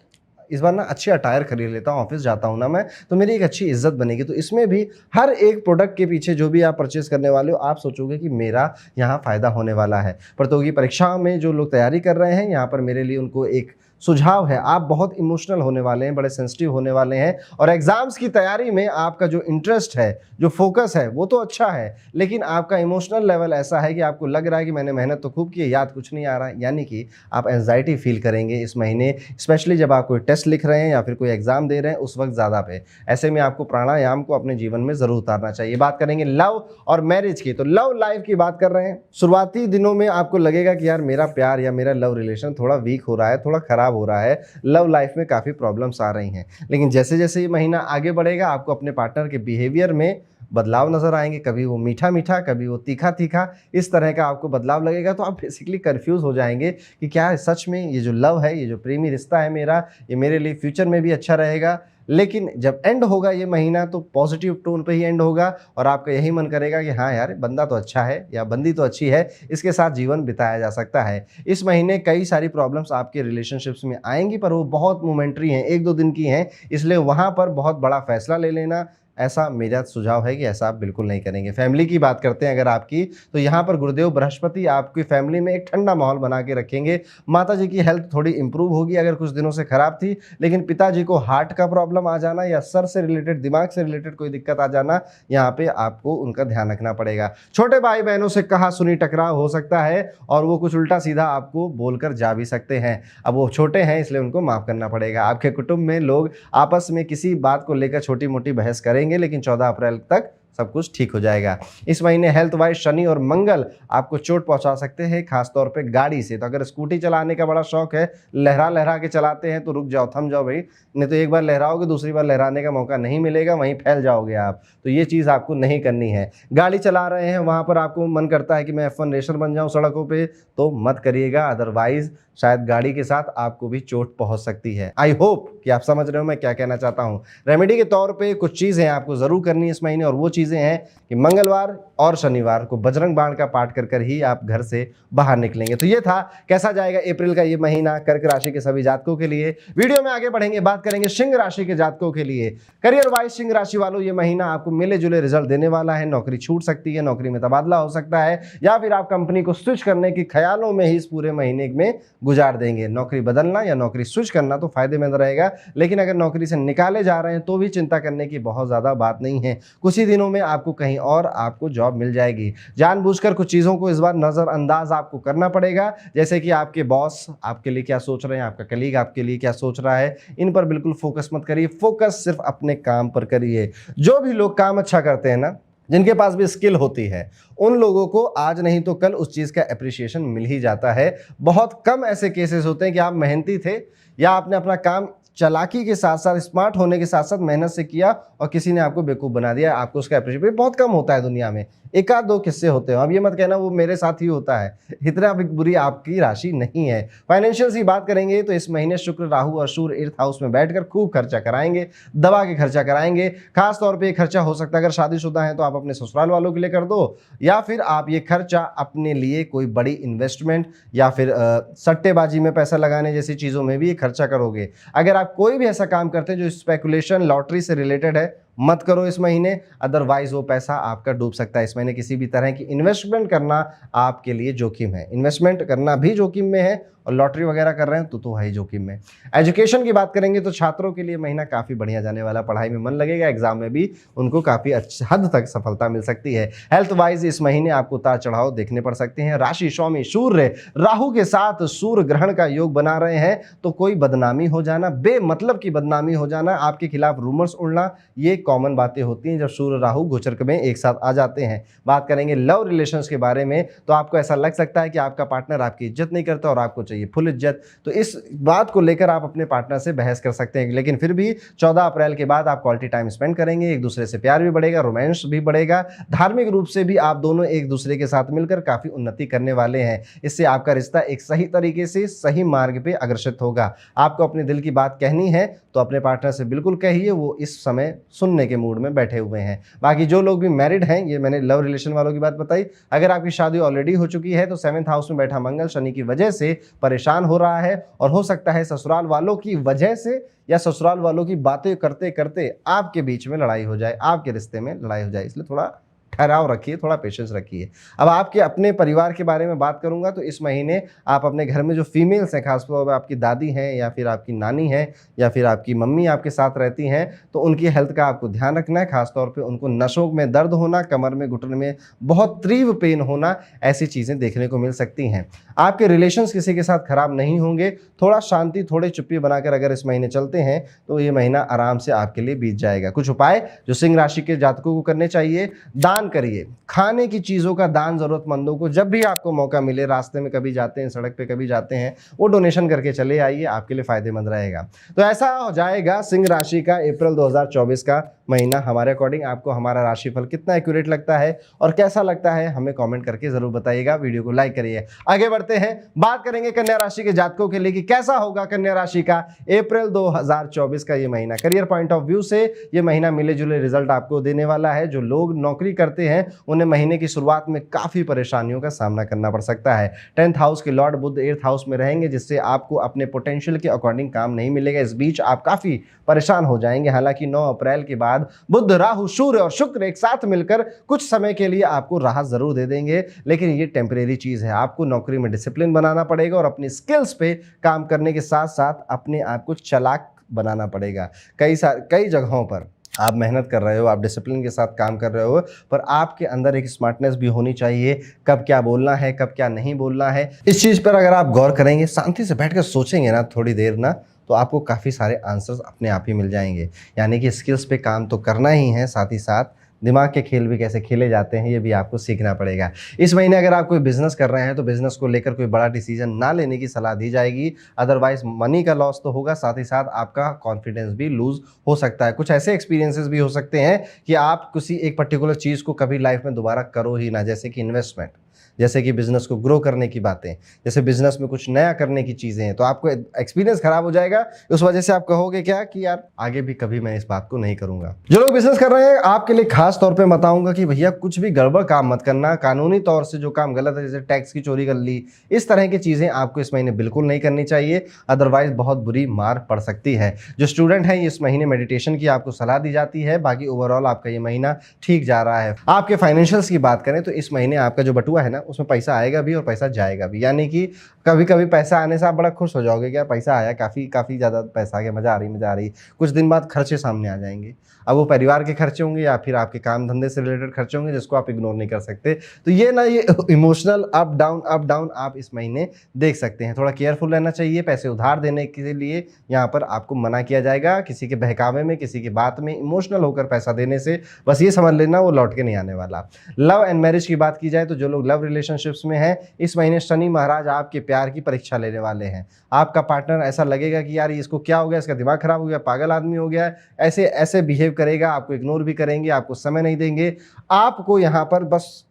Speaker 1: इस बार ना अच्छी अटायर खरीद लेता हूँ, ऑफिस जाता हूँ ना मैं, तो मेरी एक अच्छी इज्जत बनेगी। तो इसमें भी हर एक प्रोडक्ट के पीछे जो भी आप परचेज करने वाले हो आप सोचोगे कि मेरा यहाँ फ़ायदा होने वाला है। प्रतियोगी परीक्षा में जो लोग तैयारी कर रहे हैं यहाँ पर मेरे लिए उनको एक सुझाव है, आप बहुत इमोशनल होने वाले हैं, बड़े सेंसिटिव होने वाले हैं, और एग्जाम्स की तैयारी में आपका जो इंटरेस्ट है, जो फोकस है वो तो अच्छा है, लेकिन आपका इमोशनल लेवल ऐसा है कि आपको लग रहा है कि मैंने मेहनत तो खूब की है, याद कुछ नहीं आ रहा है। यानी कि आप एंजाइटी फील करेंगे इस महीने, स्पेशली जब आप कोई टेस्ट लिख रहे हैं या फिर कोई एग्जाम दे रहे हैं उस वक्त ज़्यादा पे। ऐसे में आपको प्राणायाम को अपने जीवन में ज़रूर उतारना चाहिए। बात करेंगे लव और मैरिज की, तो लव लाइफ की बात कर रहे हैं। शुरुआती दिनों में आपको लगेगा कि यार मेरा प्यार या मेरा लव रिलेशन थोड़ा वीक हो रहा है, थोड़ा खराब हो रहा है, लव लाइफ में काफ़ी प्रॉब्लम्स आ रही हैं। लेकिन जैसे जैसे ये महीना आगे बढ़ेगा आपको अपने पार्टनर के बिहेवियर में बदलाव नजर आएंगे, कभी वो मीठा मीठा, कभी वो तीखा तीखा, इस तरह का आपको बदलाव लगेगा। तो आप बेसिकली कंफ्यूज हो जाएंगे कि क्या सच में ये जो लव है, ये जो प्रेमी रिश्ता है मेरा, ये मेरे लिए फ्यूचर में भी अच्छा रहेगा। लेकिन जब एंड होगा ये महीना तो पॉजिटिव टोन पे ही एंड होगा, और आपका यही मन करेगा कि हाँ यार बंदा तो अच्छा है या बंदी तो अच्छी है, इसके साथ जीवन बिताया जा सकता है। इस महीने कई सारी प्रॉब्लम्स आपके रिलेशनशिप्स में आएंगी, पर वो बहुत मोमेंट्री हैं, एक दो दिन की हैं, इसलिए वहाँ पर बहुत बड़ा फैसला ले लेना, ऐसा मेरा सुझाव है कि ऐसा आप बिल्कुल नहीं करेंगे। फैमिली की बात करते हैं अगर आपकी, तो यहाँ पर गुरुदेव बृहस्पति आपकी फैमिली में एक ठंडा माहौल बना के रखेंगे। माता जी की हेल्थ थोड़ी इंप्रूव होगी, अगर कुछ दिनों से खराब थी, लेकिन पिताजी को हार्ट का प्रॉब्लम आ जाना या सर से रिलेटेड, दिमाग से रिलेटेड कोई दिक्कत आ जाना, यहाँ पे आपको उनका ध्यान रखना पड़ेगा। छोटे भाई बहनों से कहा सुनी टकराव हो सकता है और वो कुछ उल्टा सीधा आपको बोलकर जा भी सकते हैं। अब वो छोटे हैं इसलिए उनको माफ करना पड़ेगा। आपके कुटुंब में लोग आपस में किसी बात को लेकर छोटी मोटी बहस करेंगे, लेकिन 14 अप्रैल तक सब कुछ ठीक हो जाएगा। इस महीने हेल्थ वाइज शनि और मंगल आपको चोट पहुंचा सकते हैं, खासतौर पे गाड़ी से। तो अगर स्कूटी चलाने का बड़ा शौक है, लहरा लहरा के चलाते हैं, तो रुक जाओ, थम जाओ भाई, नहीं तो एक बार लहराओगे दूसरी बार लहराने का मौका नहीं मिलेगा, वहीं फैल जाओगे आप। तो ये चीज़ आपको नहीं करनी है। गाड़ी चला रहे हैं वहाँ पर आपको मन करता है कि मैं F1 रेसर बन जाऊँ सड़कों पर, तो मत करिएगा, अदरवाइज शायद गाड़ी के साथ आपको भी चोट पहुंच सकती है। आई होप कि आप समझ रहे हो मैं क्या कहना चाहता हूं। रेमेडी के तौर पे कुछ चीज़ें आपको ज़रूर करनी है इस महीने, और वो चीज़ें हैं कि मंगलवार और शनिवार को बजरंग बाण का पाठ कर कर ही आप घर से बाहर निकलेंगे। तो ये था कैसा जाएगा अप्रैल का ये महीना कर्क राशि के सभी जातकों के लिए। वीडियो में आगे बढ़ेंगे, बात करेंगे सिंह राशि के जातकों के लिए। करियर वाइज सिंह राशि वालों, ये महीना आपको मिले जुले रिजल्ट देने वाला है। नौकरी छूट सकती है, नौकरी में तबादला हो सकता है, या फिर आप कंपनी को स्विच करने के ख्यालों में ही इस पूरे महीने में गुजार देंगे। नौकरी बदलना या नौकरी स्विच करना तो फायदेमंद रहेगा, लेकिन अगर नौकरी से निकाले जा रहे हैं तो भी चिंता करने की बहुत ज़्यादा बात नहीं है। कुछ ही दिनों में आपको कहीं और आपको जॉब मिल जाएगी। जानबूझकर कुछ चीज़ों को इस बार नज़रअंदाज आपको करना पड़ेगा, जैसे कि आपके बॉस आपके लिए क्या सोच रहे हैं, आपका कलीग आपके लिए क्या सोच रहा है, इन पर बिल्कुल फोकस मत करिए। फोकस सिर्फ अपने काम पर करिए। जो भी लोग काम अच्छा करते हैं ना, जिनके पास भी स्किल होती है, उन लोगों को आज नहीं तो कल उस चीज़ का एप्रिसिएशन मिल ही जाता है। बहुत कम ऐसे केसेस होते हैं कि आप मेहनती थे या आपने अपना काम चालाकी के साथ साथ, स्मार्ट होने के साथ साथ मेहनत से किया और किसी ने आपको बेवकूफ़ बना दिया, आपको उसका एप्रिशिएट बहुत कम होता है दुनिया में। एक आध दो किस्से होते हैं। अब ये मत कहना वो मेरे साथ ही होता है, इतना भी बुरी आपकी राशि नहीं है। फाइनेंशियल की बात करेंगे तो इस महीने शुक्र राहु और सूर्य 8th हाउस में बैठकर खूब खर्चा कराएंगे, दवा के खर्चा कराएंगे। खास तौर पे ये खर्चा हो सकता है, अगर शादीशुदा हैं तो आप अपने ससुराल वालों के लिए कर दो, या फिर आप ये खर्चा अपने लिए कोई बड़ी इन्वेस्टमेंट या फिर सट्टेबाजी में पैसा लगाने जैसी चीज़ों में भी ये खर्चा करोगे। अगर आप कोई भी ऐसा काम करते हैं जो स्पेकुलेशन लॉटरी से रिलेटेड है, मत करो इस महीने, अदरवाइज वो पैसा आपका डूब सकता है। इस महीने किसी भी तरह की इन्वेस्टमेंट करना आपके लिए जोखिम है। इन्वेस्टमेंट करना भी जोखिम में है और लॉटरी वगैरह कर रहे हैं तो है ही जोखिम में। एजुकेशन की बात करेंगे तो छात्रों के लिए महीना काफ़ी बढ़िया जाने वाला, पढ़ाई में मन लगेगा, एग्जाम में भी उनको काफ़ी अच्छी हद तक सफलता मिल सकती है। हेल्थ वाइज इस महीने आपको उतार चढ़ाव देखने पड़ सकते हैं। राशि स्वामी सूर्य राहु के साथ सूर्य ग्रहण का योग बना रहे हैं, तो कोई बदनामी हो जाना, बेमतलब की बदनामी हो जाना, आपके खिलाफ रूमर्स उड़ना, ये कॉमन बातें होती हैं जब सूर्य राहु गोचर में एक साथ आ जाते हैं। बात करेंगे लव रिलेशंस के बारे में तो आपको ऐसा लग सकता है कि आपका पार्टनर आपकी इज्जत नहीं करता और आपको चाहिए फुल इज्जत, तो इस बात को लेकर आप अपने पार्टनर से बहस कर सकते हैं। लेकिन फिर भी 14 अप्रैल के बाद आप क्वालिटी टाइम स्पेंड करेंगे, एक दूसरे से प्यार भी बढ़ेगा, रोमांस भी बढ़ेगा, धार्मिक रूप से भी आप दोनों एक दूसरे के साथ मिलकर काफी उन्नति करने वाले हैं। इससे आपका रिश्ता एक सही तरीके से सही मार्ग पे अग्रसर होगा। आपको अपने दिल की बात कहनी है तो अपने पार्टनर से बिल्कुल कहिए, वो इस समय सुनने के मूड में बैठे हुए हैं। बाकी जो लोग भी मैरिड हैं, ये मैंने लव रिलेशन वालों की बात बताई, अगर आपकी शादी ऑलरेडी हो चुकी है तो 7th हाउस में बैठा मंगल शनि की वजह से परेशान हो रहा है और हो सकता है ससुराल वालों की वजह से या ससुराल वालों की बातें करते करते आपके बीच में लड़ाई हो जाए, आपके रिश्ते में लड़ाई हो जाए। इसलिए थोड़ा ठहराव रखिए, थोड़ा पेशेंस रखिए। अब आपके अपने परिवार के बारे में बात करूंगा तो इस महीने आप अपने घर में जो फीमेल्स हैं, खासतौर पर आपकी दादी हैं या फिर आपकी नानी है या फिर आपकी मम्मी आपके साथ रहती हैं, तो उनकी हेल्थ का आपको ध्यान रखना है। खासतौर पे उनको नसों में दर्द होना, कमर में घुटने में बहुत तीव्र पेन होना, ऐसी चीज़ें देखने को मिल सकती हैं। आपके रिलेशंस किसी के साथ खराब नहीं होंगे। थोड़ा शांति, थोड़ी चुप्पी बनाकर अगर इस महीने चलते हैं तो ये महीना आराम से आपके लिए बीत जाएगा। कुछ उपाय जो सिंह राशि के जातकों को करने चाहिए: दान करिए, खाने की चीज़ों का दान जरूरतमंदों को जब भी आपको मौका मिले, रास्ते में कभी जाते हैं, सड़क पे कभी जाते हैं, वो डोनेशन करके चले आइए, आपके लिए फायदेमंद रहेगा। तो ऐसा हो जाएगा सिंह राशि का अप्रैल 2024 का महीना। हमारे अकॉर्डिंग आपको हमारा राशिफल कितना एक्यूरेट लगता है और कैसा लगता है हमें कमेंट करके जरूर बताइएगा। वीडियो को लाइक करिए। आगे बढ़ते हैं, बात करेंगे कन्या राशि के जातकों के लिए कि कैसा होगा कन्या राशि का अप्रैल 2024 का ये महीना। करियर पॉइंट ऑफ व्यू से ये महीना मिले जुले रिजल्ट आपको देने वाला है। जो लोग नौकरी करते हैं उन्हें महीने की शुरुआत में काफी परेशानियों का सामना करना पड़ सकता है। 10th हाउस के लॉर्ड बुध 8th हाउस में रहेंगे, जिससे आपको अपने पोटेंशियल के अकॉर्डिंग काम नहीं मिलेगा। इस बीच आप काफी परेशान हो जाएंगे। हालांकि 9 अप्रैल के बाद बुध, राहु, सूर्य और शुक्र एक साथ मिलकर कुछ समय के लिए आपको राहत जरूर दे देंगे, लेकिन ये टेम्परेरी चीज है। आपको नौकरी में डिसिप्लिन बनाना पड़ेगा और अपनी स्किल्स पे काम करने के साथ साथ अपने आप को चालाक बनाना पड़ेगा। कई जगहों पर आप मेहनत कर रहे हो, आप डिसिप्लिन के साथ काम कर रहे हो, पर आपके अंदर एक स्मार्टनेस भी होनी चाहिए। कब क्या बोलना है, कब क्या नहीं बोलना है, इस चीज़ पर अगर आप गौर करेंगे, शांति से बैठकर सोचेंगे ना थोड़ी देर ना, तो आपको काफ़ी सारे आंसर्स अपने आप ही मिल जाएंगे। यानी कि स्किल्स पे काम तो करना ही है, साथ ही साथ दिमाग के खेल भी कैसे खेले जाते हैं ये भी आपको सीखना पड़ेगा। इस महीने अगर आप कोई बिजनेस कर रहे हैं तो बिजनेस को लेकर कोई बड़ा डिसीजन ना लेने की सलाह दी जाएगी, अदरवाइज मनी का लॉस तो होगा, साथ ही साथ आपका कॉन्फिडेंस भी लूज हो सकता है। कुछ ऐसे एक्सपीरियंसेस भी हो सकते हैं कि आप किसी एक पर्टिकुलर चीज़ को कभी लाइफ में दोबारा करो ही ना, जैसे कि इन्वेस्टमेंट, जैसे कि बिजनेस को ग्रो करने की बातें, जैसे बिजनेस में कुछ नया करने की चीज़ें हैं, तो आपको एक्सपीरियंस खराब हो जाएगा। उस वजह से आप कहोगे क्या कि यार आगे भी कभी मैं इस बात को नहीं करूंगा। जो लोग बिजनेस कर रहे हैं आपके लिए खास तौर पे बताऊंगा कि भैया कुछ भी गड़बड़ काम मत करना। कानूनी तौर से जो काम गलत है, जैसे टैक्स की चोरी कर ली, इस तरह की चीज़ें आपको इस महीने बिल्कुल नहीं करनी चाहिए, अदरवाइज बहुत बुरी मार पड़ सकती है। जो स्टूडेंट है इस महीने मेडिटेशन की आपको सलाह दी जाती है। बाकी ओवरऑल आपका ये महीना ठीक जा रहा है। आपके फाइनेंशियल्स की बात करें तो इस महीने आपका जो बटुआ है ना, उसमें पैसा आएगा भी और पैसा जाएगा भी। यानी कि कभी कभी पैसा आने से आप बड़ा खुश हो जाओगे, क्या पैसा आया, काफ़ी ज़्यादा पैसा आ गया, मज़ा आ रही। कुछ दिन बाद खर्चे सामने आ जाएंगे। अब वो परिवार के खर्चे होंगे या फिर आपके काम धंधे से रिलेटेड खर्चे होंगे जिसको आप इग्नोर नहीं कर सकते। तो ये इमोशनल अप डाउन आप इस महीने देख सकते हैं। थोड़ा केयरफुल रहना चाहिए। पैसे उधार देने के लिए यहाँ पर आपको मना किया जाएगा। किसी के बहकावे में, किसी की बात में इमोशनल होकर पैसा देने से बस ये समझ लेना वो लौट के नहीं आने वाला। लव एंड मैरिज की बात की जाए तो जो लोग लव रिलेशनशिप्स में हैं, इस महीने शनि महाराज आपके प्यार की परीक्षा लेने वाले हैं। आपका पार्टनर ऐसा लगेगा कि यार इसको क्या हो गया, इसका दिमाग खराब हो गया, पागल आदमी हो गया, ऐसे बिहेव करेगा, आपको इग्नोर भी करेंगे, आपको समय नहीं देंगे। आपको यहाँ पर बस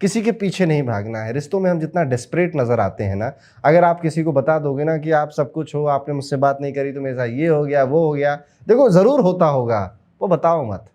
Speaker 1: किसी के पीछे नहीं भागना है। रिश्तों में हम जितना डेस्परेट नजर आते हैं ना, अगर आप किसी को बता दोगे ना कि आप सब कुछ हो, आपने मुझसे बात नहीं करी तो मेरे साथ ये हो गया वो हो गया, देखो जरूर होता होगा, वो बताओ मत,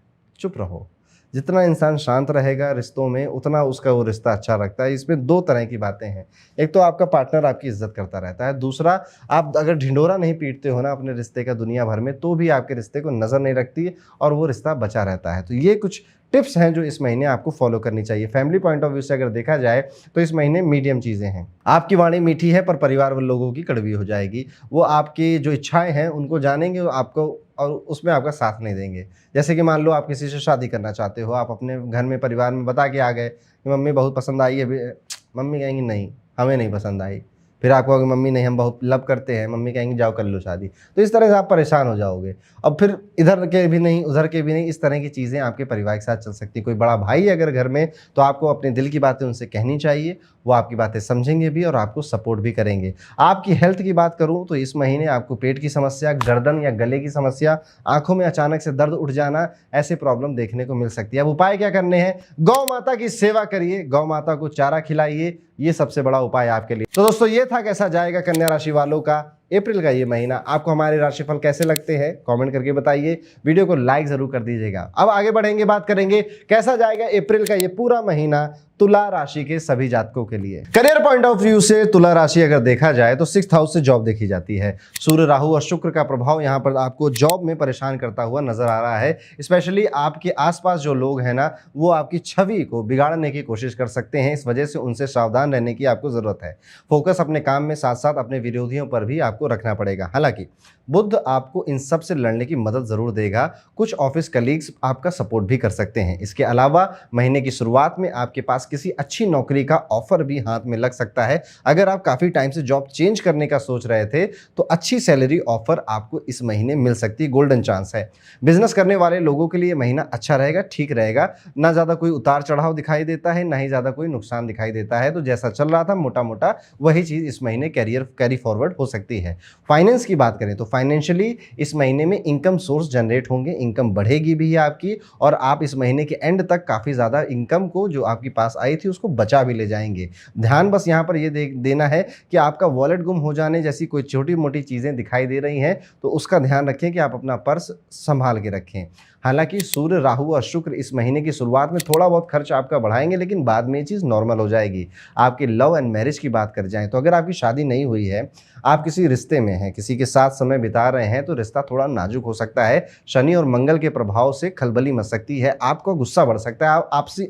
Speaker 1: चुप रहो। जितना इंसान शांत रहेगा रिश्तों में, उतना उसका वो रिश्ता अच्छा रखता है। इसमें दो तरह की बातें हैं, एक तो आपका पार्टनर आपकी इज्जत करता रहता है, दूसरा आप अगर ढिंढोरा नहीं पीटते हो ना अपने रिश्ते का दुनिया भर में, तो भी आपके रिश्ते को नज़र नहीं रखती और वो रिश्ता बचा रहता है। तो ये कुछ टिप्स हैं जो इस महीने आपको फॉलो करनी चाहिए। फैमिली पॉइंट ऑफ व्यू से अगर देखा जाए तो इस महीने मीडियम चीज़ें हैं। आपकी वाणी मीठी है पर परिवार वाले लोगों की कड़वी हो जाएगी। वो आपकी जो इच्छाएं हैं उनको जानेंगे आपको और उसमें आपका साथ नहीं देंगे। जैसे कि मान लो आप किसी से शादी करना चाहते हो, आप अपने घर में परिवार में बता के आ गए कि मम्मी बहुत पसंद आई है, मम्मी कहेंगी नहीं हमें नहीं पसंद आई। फिर आप कहोगे मम्मी नहीं हम बहुत लव करते हैं, मम्मी कहेंगी जाओ कर लो शादी। तो इस तरह से आप परेशान हो जाओगे। अब फिर इधर के भी नहीं उधर के भी नहीं, इस तरह की चीज़ें आपके परिवार के साथ चल सकती। कोई बड़ा भाई है अगर घर में, तो आपको अपने दिल की बातें उनसे कहनी चाहिए, वो आपकी बातें समझेंगे भी और आपको सपोर्ट भी करेंगे। आपकी हेल्थ की बात करूँ तो इस महीने आपको पेट की समस्या, गर्दन या गले की समस्या, आंखों में अचानक से दर्द उठ जाना, ऐसे प्रॉब्लम देखने को मिल सकती है। अब उपाय क्या करने हैं? गौ माता की सेवा करिए, गौ माता को चारा खिलाइए, ये सबसे बड़ा उपाय आपके लिए। तो दोस्तों ये था कैसा जाएगा कन्या राशि वालों का अप्रैल का ये महीना। आपको हमारे राशिफल कैसे लगते हैं कमेंट करके बताइए, वीडियो को लाइक जरूर कर दीजिएगा। अब आगे बढ़ेंगे, बात करेंगे कैसा जाएगा अप्रैल का ये पूरा महीना तुला राशि के सभी जातकों के लिए। करियर पॉइंट ऑफ व्यू से तुला राशि अगर देखा जाए तो 6th हाउस से जॉब देखी जाती है। सूर्य, राहु और शुक्र का प्रभाव यहाँ पर आपको जॉब में परेशान करता हुआ नजर आ रहा है। स्पेशली आपके आसपास जो लोग हैं ना, वो आपकी छवि को बिगाड़ने की कोशिश कर सकते हैं। इस वजह से उनसे सावधान रहने की आपको जरूरत है। फोकस अपने काम में साथ साथ अपने विरोधियों पर भी आपको रखना पड़ेगा। हालांकि बुध आपको इन सब से लड़ने की मदद जरूर देगा। कुछ ऑफिस कलीग्स आपका सपोर्ट भी कर सकते हैं। इसके अलावा महीने की शुरुआत में आपके पास किसी अच्छी नौकरी का ऑफर भी हाथ में लग सकता है। अगर आप काफ़ी टाइम से जॉब चेंज करने का सोच रहे थे तो अच्छी सैलरी ऑफर आपको इस महीने मिल सकती है, गोल्डन चांस है। बिजनेस करने वाले लोगों के लिए महीना अच्छा रहेगा, ठीक रहेगा। ना ज़्यादा कोई उतार चढ़ाव दिखाई देता है, ना ही ज़्यादा कोई नुकसान दिखाई देता है। तो जैसा चल रहा था मोटा मोटा वही चीज़ इस महीने कैरी फॉरवर्ड हो सकती है। फाइनेंस की बात करें तो फाइनेंशियली इस महीने में इनकम सोर्स जनरेट होंगे, इनकम बढ़ेगी भी आपकी, और आप इस महीने के एंड तक काफ़ी ज़्यादा इनकम को जो आपके पास आई थी उसको बचा भी ले जाएंगे। ध्यान बस यहाँ पर ये देना है कि आपका वॉलेट गुम हो जाने जैसी कोई छोटी मोटी चीज़ें दिखाई दे रही हैं तो उसका ध्यान रखें कि आप अपना पर्स संभाल के रखें। हालांकि सूर्य, राहु और शुक्र इस महीने की शुरुआत में थोड़ा बहुत खर्च आपका बढ़ाएंगे, लेकिन बाद में ये चीज़ नॉर्मल हो जाएगी। आपके लव एंड मैरिज की बात कर जाएं तो अगर आपकी शादी नहीं हुई है, आप किसी रिश्ते में हैं, किसी के साथ समय बिता रहे हैं, तो रिश्ता थोड़ा नाजुक हो सकता है। शनि और मंगल के प्रभाव से खलबली मच सकती है, आपका गुस्सा बढ़ सकता है,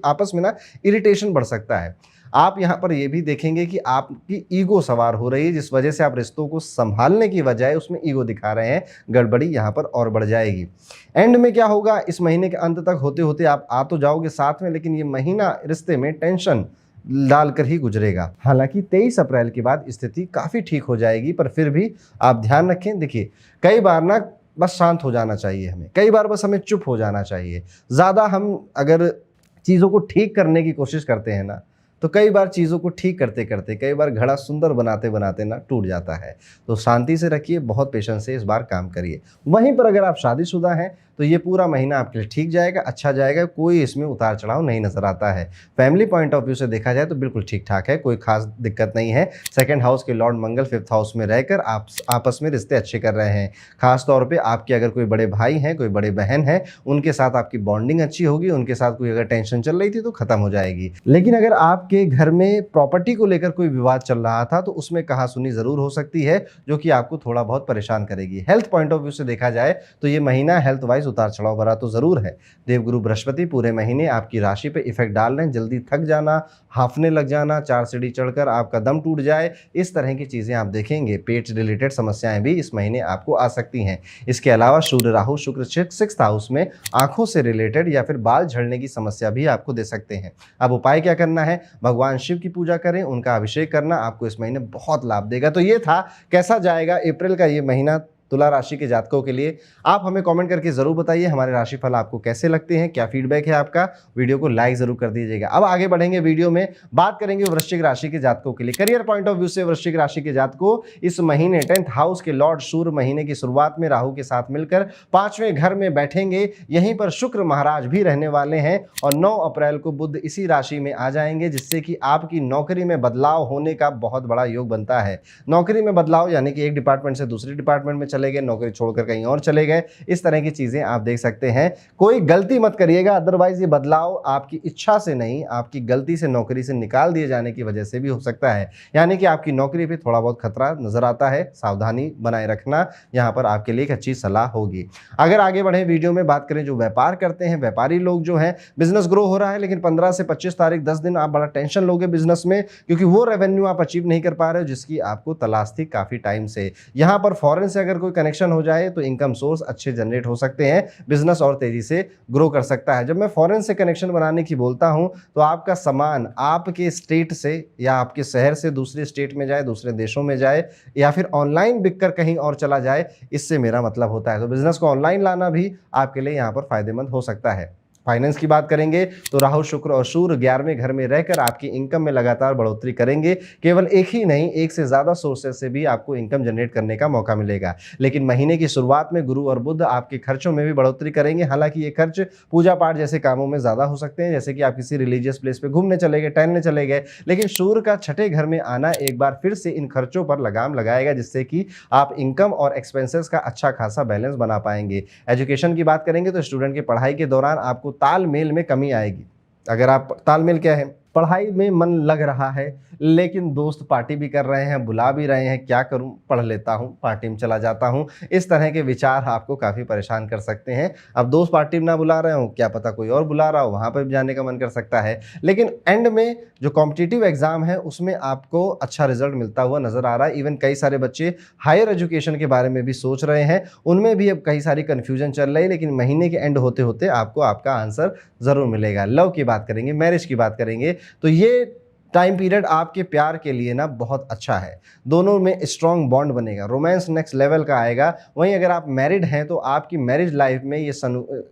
Speaker 1: आपस में ना इरिटेशन बढ़ सकता है। आप यहाँ पर ये भी देखेंगे कि आपकी ईगो सवार हो रही है, जिस वजह से आप रिश्तों को संभालने की बजाय उसमें ईगो दिखा रहे हैं। गड़बड़ी यहाँ पर और बढ़ जाएगी। एंड में क्या होगा, इस महीने के अंत तक होते होते आप आ तो जाओगे साथ में, लेकिन ये महीना रिश्ते में टेंशन डालकर ही गुजरेगा। हालांकि 23 अप्रैल के बाद स्थिति काफ़ी ठीक हो जाएगी, पर फिर भी आप ध्यान रखें। देखिए कई बार ना बस शांत हो जाना चाहिए हमें, कई बार बस हमें चुप हो जाना चाहिए। ज़्यादा हम अगर चीज़ों को ठीक करने की कोशिश करते हैं ना, तो कई बार चीज़ों को ठीक करते करते कई बार घड़ा सुंदर बनाते बनाते ना टूट जाता है। तो शांति से रखिए, बहुत पेशेंस से इस बार काम करिए। वहीं पर अगर आप शादीशुदा हैं तो ये पूरा महीना आपके लिए ठीक जाएगा, अच्छा जाएगा, कोई इसमें उतार चढ़ाव नहीं नजर आता है। फैमिली पॉइंट ऑफ व्यू से देखा जाए तो बिल्कुल ठीक ठाक है, कोई खास दिक्कत नहीं है। 2nd हाउस के लॉर्ड मंगल 5th हाउस में रहकर आप आपस में रिश्ते अच्छे कर रहे हैं। खास तौर पे आपके अगर कोई बड़े भाई हैं, कोई बड़े बहन हैं, उनके साथ आपकी बॉन्डिंग अच्छी होगी, उनके साथ कोई अगर टेंशन चल रही थी तो खत्म हो जाएगी। लेकिन अगर आपके घर में प्रॉपर्टी को लेकर कोई विवाद चल रहा था तो उसमें कहासुनी जरूर हो सकती है, जो कि आपको थोड़ा बहुत परेशान करेगी। हेल्थ पॉइंट ऑफ व्यू से देखा जाए तो ये महीना हेल्थ वाइज उतार चढ़ाव भरा तो जरूर है। देवगुरु बृहस्पति पूरे महीने आपकी राशि पे इफेक्ट डाल रहे हैं। जल्दी थक जाना, हाफने लग जाना, 4 सीढ़ी चढ़कर आपका दम टूट जाए, इस तरह की चीजें आप देखेंगे। पेट रिलेटेड समस्याएं भी इस महीने आपको आ सकती हैं। इसके अलावा सूर्य, राहु, शुक्र 6th हाउस में आंखों से रिलेटेड या फिर बाल झड़ने की समस्या भी आपको दे सकते हैं। अब उपाय क्या करना है? भगवान शिव की पूजा करें, उनका अभिषेक करना आपको इस महीने बहुत लाभ देगा। तो ये था कैसा जाएगा अप्रैल का ये महीना तुला राशि के जातकों के लिए। आप हमें कमेंट करके जरूर बताइए हमारे राशिफल आपको कैसे लगते हैं, क्या फीडबैक है आपका। वीडियो को लाइक जरूर कर दीजिएगा। अब आगे बढ़ेंगे, वीडियो में बात करेंगे वृश्चिक राशि के जातकों के लिए। करियर पॉइंट ऑफ व्यू से वृश्चिक राशि के जातकों इस महीने 10th हाउस के लॉर्ड सूर्य महीने की शुरुआत में राहु के साथ मिलकर 5वें घर में बैठेंगे। यहीं पर शुक्र महाराज भी रहने वाले हैं और 9 अप्रैल को बुध इसी राशि में आ जाएंगे, जिससे कि आपकी नौकरी में बदलाव होने का बहुत बड़ा योग बनता है। नौकरी में बदलाव यानी कि एक डिपार्टमेंट से दूसरे डिपार्टमेंट में चले गए, नौकरी छोड़कर कहीं और चले गए, इस तरह की चीज़ें आप देख सकते हैं। कोई गलती मत करिएगा, अदरवाइज ये बदलाव आपकी इच्छा से नहीं, आपकी गलती से नौकरी से निकाल दिए जाने की वजह से भी हो सकता है। यानी कि आपकी नौकरी पे थोड़ा बहुत खतरा नजर आता है, सावधानी बनाए रखना यहाँ पर आपके लिए एक अच्छी सलाह होगी। अगर आगे बढ़े वीडियो में बात करें, जो व्यापार करते हैं, व्यापारी लोग जो हैं, बिजनेस ग्रो हो रहा है, लेकिन 15 से 25 तारीख 10 दिन आप बड़ा टेंशन लोगे बिजनेस में, क्योंकि वो रेवेन्यू आप अचीव नहीं कर पा रहे हो जिसकी आपको तलाश थी काफी टाइम से। यहाँ पर फॉरेन से अगर कोई कनेक्शन हो जाए तो इनकम सोर्स अच्छे जनरेट हो सकते हैं, बिजनेस और तेजी से ग्रो कर सकता है। जब मैं फॉरेन से कनेक्शन बनाने की बोलता हूं तो आपका सामान आपके स्टेट से या आपके शहर से दूसरे स्टेट में जाए, दूसरे देशों में जाए, या फिर ऑनलाइन बिककर कहीं और चला जाए, इससे मेरा मतलब होता है। तो बिजनेस को ऑनलाइन लाना भी आपके लिए यहाँ पर फायदेमंद हो सकता है। फाइनेंस की बात करेंगे तो राहु, शुक्र और सूर्य 11वें घर में रहकर आपकी इनकम में लगातार बढ़ोतरी करेंगे। केवल एक ही नहीं, एक से ज्यादा सोर्सेज से भी आपको इनकम जनरेट करने का मौका मिलेगा। लेकिन महीने की शुरुआत में गुरु और बुध आपके खर्चों में भी बढ़ोतरी करेंगे। हालांकि ये खर्च पूजा पाठ जैसे कामों में ज्यादा हो सकते हैं, जैसे कि आप किसी रिलीजियस प्लेस पे घूमने चले गए, टहलने चले गए। लेकिन सूर्य का छठे घर में आना एक बार फिर से इन खर्चों पर लगाम लगाएगा, जिससे कि आप इनकम और एक्सपेंसेस का अच्छा खासा बैलेंस बना पाएंगे। एजुकेशन की बात करेंगे तो स्टूडेंट की पढ़ाई के दौरान आपको तालमेल में कमी आएगी। अगर आप तालमेल क्या है, पढ़ाई में मन लग रहा है लेकिन दोस्त पार्टी भी कर रहे हैं, बुला भी रहे हैं, क्या करूं, पढ़ लेता हूं, पार्टी में चला जाता हूं, इस तरह के विचार आपको काफ़ी परेशान कर सकते हैं। अब दोस्त पार्टी में ना बुला रहे हो, क्या पता कोई और बुला रहा हो, वहां पर भी जाने का मन कर सकता है। लेकिन एंड में जो कॉम्पिटिटिव एग्जाम है उसमें आपको अच्छा रिजल्ट मिलता हुआ नजर आ रहा है। इवन कई सारे बच्चे हायर एजुकेशन के बारे में भी सोच रहे हैं, उनमें भी अब कई सारी कन्फ्यूजन चल रही है, लेकिन महीने के एंड होते होते आपको आपका आंसर जरूर मिलेगा। लव की बात करेंगे, मैरिज की बात करेंगे तो ये टाइम पीरियड आपके प्यार के लिए ना बहुत अच्छा है। दोनों में स्ट्रॉन्ग बॉन्ड बनेगा, रोमांस नेक्स्ट लेवल का आएगा। वहीं अगर आप मैरिड हैं तो आपकी मैरिज लाइफ में ये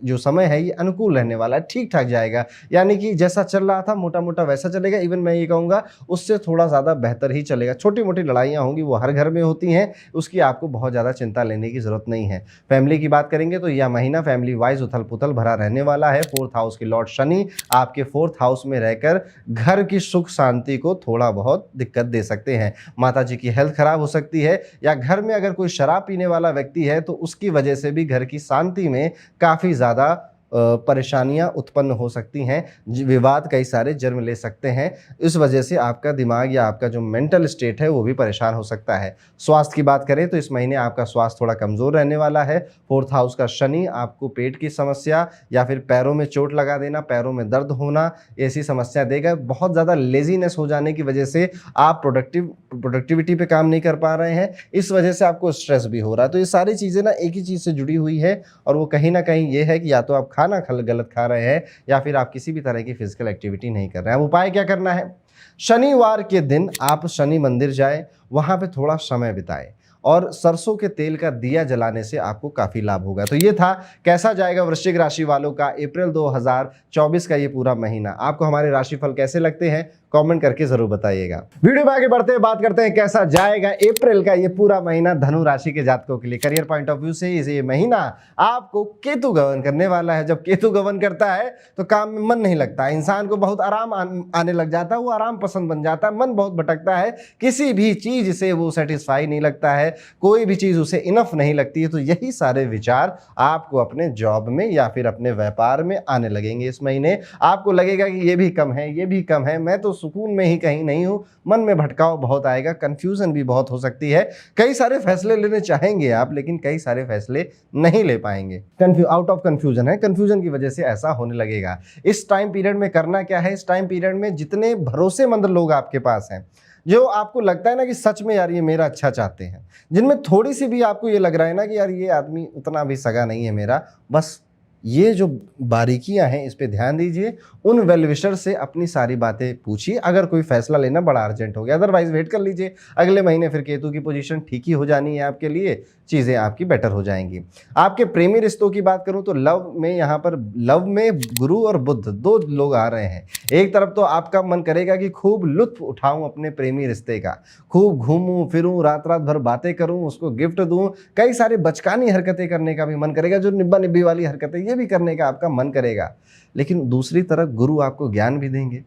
Speaker 1: जो समय है ये अनुकूल रहने वाला है, ठीक ठाक जाएगा। यानी कि जैसा चल रहा था मोटा मोटा वैसा चलेगा। इवन मैं ये कहूँगा उससे थोड़ा ज़्यादा बेहतर ही चलेगा। छोटी मोटी लड़ाइयाँ होंगी, वो हर घर में होती हैं, उसकी आपको बहुत ज़्यादा चिंता लेने की ज़रूरत नहीं है। फैमिली की बात करेंगे तो यह महीना फैमिली वाइज उथल पुथल भरा रहने वाला है। 4th हाउस के लॉर्ड शनि आपके 4th हाउस में रहकर घर की सुख शांति को थोड़ा बहुत दिक्कत दे सकते हैं। माता जी की हेल्थ खराब हो सकती है, या घर में अगर कोई शराब पीने वाला व्यक्ति है तो उसकी वजह से भी घर की शांति में काफी ज्यादा परेशानियां उत्पन्न हो सकती हैं। विवाद कई सारे जन्म ले सकते हैं। इस वजह से आपका दिमाग या आपका जो मेंटल स्टेट है वो भी परेशान हो सकता है। स्वास्थ्य की बात करें तो इस महीने आपका स्वास्थ्य थोड़ा कमज़ोर रहने वाला है। 4th हाउस का शनि आपको पेट की समस्या या फिर पैरों में चोट लगा देना, पैरों में दर्द होना, ऐसी समस्या देगा। बहुत ज़्यादा लेजीनेस हो जाने की वजह से आप प्रोडक्टिविटी पे काम नहीं कर पा रहे हैं, इस वजह से आपको स्ट्रेस भी हो रहा है। तो ये सारी चीज़ें ना एक ही चीज़ से जुड़ी हुई है, और वो कहीं ना कहीं ये है कि या तो आप खाना गलत खा रहे हैं या फिर आप किसी भी तरह की फिजिकल एक्टिविटी नहीं कर रहे हैं। अब उपाय क्या करना है? शनिवार के दिन आप शनि मंदिर जाएं, वहां पे थोड़ा समय बिताएं और सरसों के तेल का दिया जलाने से आपको काफी लाभ होगा। तो ये था कैसा जाएगा वृश्चिक राशि वालों का अप्रैल 2024 का ये पूरा महीना। आपको हमारे राशिफल कैसे लगते हैं कमेंट करके जरूर बताइएगा। वीडियो में आगे बढ़ते हैं, बात करते हैं कैसा जाएगा अप्रैल का ये पूरा महीना धनु राशि के जातकों के लिए। करियर पॉइंट ऑफ व्यू से ये महीना आपको केतु गवर्न करने वाला है। जब केतु गवर्न करता है तो काम में मन नहीं लगता, इंसान को बहुत आराम आने लग जाता है, वो आराम पसंद बन जाता है, मन बहुत भटकता है, किसी भी चीज से वो सेटिस्फाई नहीं लगता है, कोई भी चीज उसे इनफ नहीं लगती है। तो यही सारे विचार आपको अपने जॉब में या फिर अपने व्यापार में आने लगेंगे इस महीने। आपको लगेगा कि ये भी कम है, ये भी कम है, मैं तो सुकून में ही कहीं नहीं हूं। मन में भटकाव बहुत आएगा, कंफ्यूजन भी बहुत हो सकती है। कई सारे फैसले लेने चाहेंगे आप, लेकिन कई सारे फैसले नहीं ले पाएंगे। आउट ऑफ कंफ्यूजन है, कंफ्यूजन की वजह से ऐसा होने लगेगा। इस टाइम पीरियड में करना क्या है? इस टाइम पीरियड में जितने भरोसेमंद लोग आपके पास हैं, जो आपको लगता है ना कि सच में यार ये मेरा अच्छा चाहते हैं, जिनमें थोड़ी सी भी आपको ये लग रहा है ना कि यार ये आदमी उतना भी सगा नहीं है मेरा, बस ये जो बारीकियां हैं इस पे ध्यान दीजिए। उन वेल विशर से अपनी सारी बातें पूछिए। अगर कोई फैसला लेना बड़ा अर्जेंट हो गया, अदरवाइज वेट कर लीजिए। अगले महीने फिर केतु की पोजीशन ठीक ही हो जानी है आपके लिए, चीजें आपकी बेटर हो जाएंगी। आपके प्रेमी रिश्तों की बात करूं तो लव में यहाँ पर लव में गुरु और बुध दो लोग आ रहे हैं। एक तरफ तो आपका मन करेगा कि खूब लुत्फ उठाऊं अपने प्रेमी रिश्ते का, खूब घूमूं फिरूं, रात रात भर बातें करूं, उसको गिफ्ट दूं, कई सारे बचकानी हरकतें करने का भी मन करेगा, जो निब्बा निब्बी वाली हरकतें ये भी करने का आपका मन करेगा। लेकिन दूसरी तरफ गुरु आपको ज्ञान भी देंगे,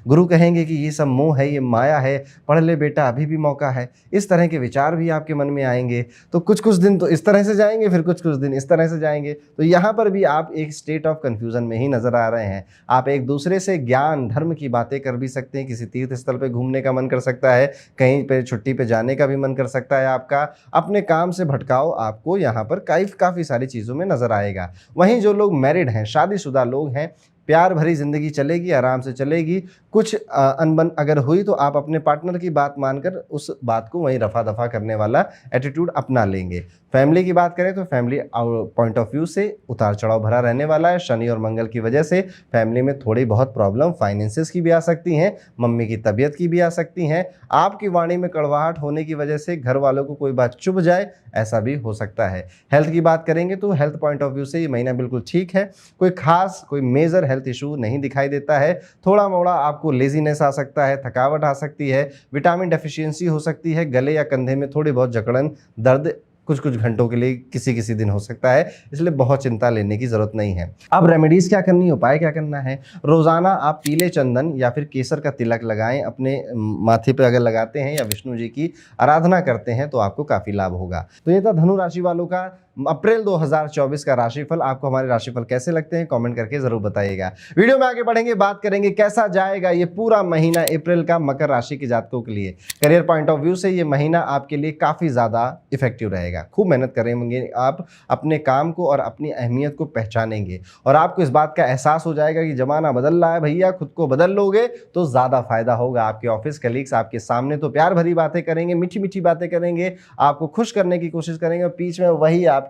Speaker 1: गुरु कहेंगे कि ये सब मोह है, ये माया है, पढ़ ले बेटा अभी भी मौका है। इस तरह के विचार भी आपके मन में आएंगे। तो कुछ कुछ दिन तो इस तरह से जाएंगे, फिर कुछ कुछ दिन इस तरह से जाएंगे। तो यहाँ पर भी आप एक स्टेट ऑफ कन्फ्यूजन में ही नजर आ रहे हैं। आप एक दूसरे से ज्ञान धर्म की बातें कर भी सकते हैं, किसी तीर्थ स्थल पे घूमने का मन कर सकता है, कहीं पे छुट्टी पे जाने का भी मन कर सकता है आपका। अपने काम से भटकाव आपको यहाँ पर काफ़ी सारी चीज़ों में नजर आएगा। वहीं जो लोग मैरिड हैं, शादीशुदा लोग हैं, प्यार भरी जिंदगी चलेगी, आराम से चलेगी। कुछ अनबन अगर हुई तो आप अपने पार्टनर की बात मानकर उस बात को वहीं रफा दफा करने वाला एटीट्यूड अपना लेंगे। फैमिली की बात करें तो फैमिली पॉइंट ऑफ व्यू से उतार चढ़ाव भरा रहने वाला है। शनि और मंगल की वजह से फैमिली में थोड़ी बहुत प्रॉब्लम फाइनेंसेस की भी आ सकती हैं, मम्मी की तबीयत की भी आ सकती हैं। आपकी वाणी में कड़वाहट होने की वजह से घर वालों को कोई बात चुभ जाए, ऐसा भी हो सकता है। हेल्थ की बात करेंगे तो हेल्थ पॉइंट ऑफ व्यू से ये महीना बिल्कुल ठीक है। कोई खास कोई मेजर हेल्थ इशू नहीं दिखाई देता है। थोड़ा मोड़ा आपको लेजीनेस आ सकता है, थकावट आ सकती है, विटामिन डेफिशिएंसी हो सकती है, गले या कंधे में थोड़ी बहुत जकड़न दर्द कुछ कुछ घंटों के लिए किसी दिन हो सकता है, इसलिए बहुत चिंता लेने की जरूरत नहीं है। अब रेमेडीज क्या करनी है, उपाय क्या करना है? रोजाना आप पीले चंदन या फिर केसर का तिलक लगाएं, अपने माथे पे अगर लगाते हैं या विष्णु जी की आराधना करते हैं तो आपको काफी लाभ होगा। तो ये था धनु राशि वालों का अप्रैल 2024 का राशिफल। आपको हमारे राशिफल कैसे लगते हैं कमेंट करके जरूर बताइएगा। वीडियो में आगे बढ़ेंगे, बात करेंगे कैसा जाएगा ये पूरा महीना अप्रैल का मकर राशि के जातकों के लिए। करियर पॉइंट ऑफ व्यू से ये महीना आपके लिए काफी ज्यादा इफेक्टिव रहेगा। खूब मेहनत करेंगे आप, अपने काम को और अपनी अहमियत को पहचानेंगे और आपको इस बात का एहसास हो जाएगा कि जमाना बदल रहा है भैया, खुद को बदल लोगे तो ज्यादा फायदा होगा। आपके ऑफिस कलीग्स आपके सामने तो प्यार भरी बातें करेंगे, मीठी मीठी बातें करेंगे, आपको खुश करने की कोशिश करेंगे और बीच में वही आपके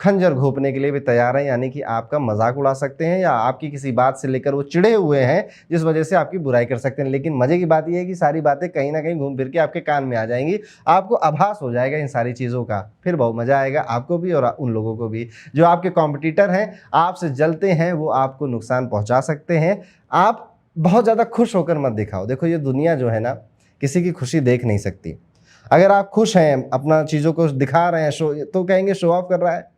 Speaker 1: खंजर घोंपने के लिए भी तैयार हैं, यानी कि आपका मजाक उड़ा सकते हैं या आपकी किसी बात से लेकर वो चिढ़े हुए हैं जिस वजह से आपकी बुराई कर सकते हैं। लेकिन मजे की बात यह है कि सारी बातें कहीं ना कहीं घूम फिर के आपके कान में आ जाएंगी, आपको आभास हो जाएगा इन सारी चीज़ों का। फिर बहुत मजा आएगा आपको भी और उन लोगों को भी। जो आपके कॉम्पिटिटर हैं, आपसे जलते हैं, वो आपको नुकसान पहुंचा सकते हैं। आप बहुत ज़्यादा खुश होकर मत दिखाओ। देखो ये दुनिया जो है ना, किसी की खुशी देख नहीं सकती। अगर आप खुश हैं, अपना चीज़ों को दिखा रहे हैं, शो, तो कहेंगे शो ऑफ कर रहा है,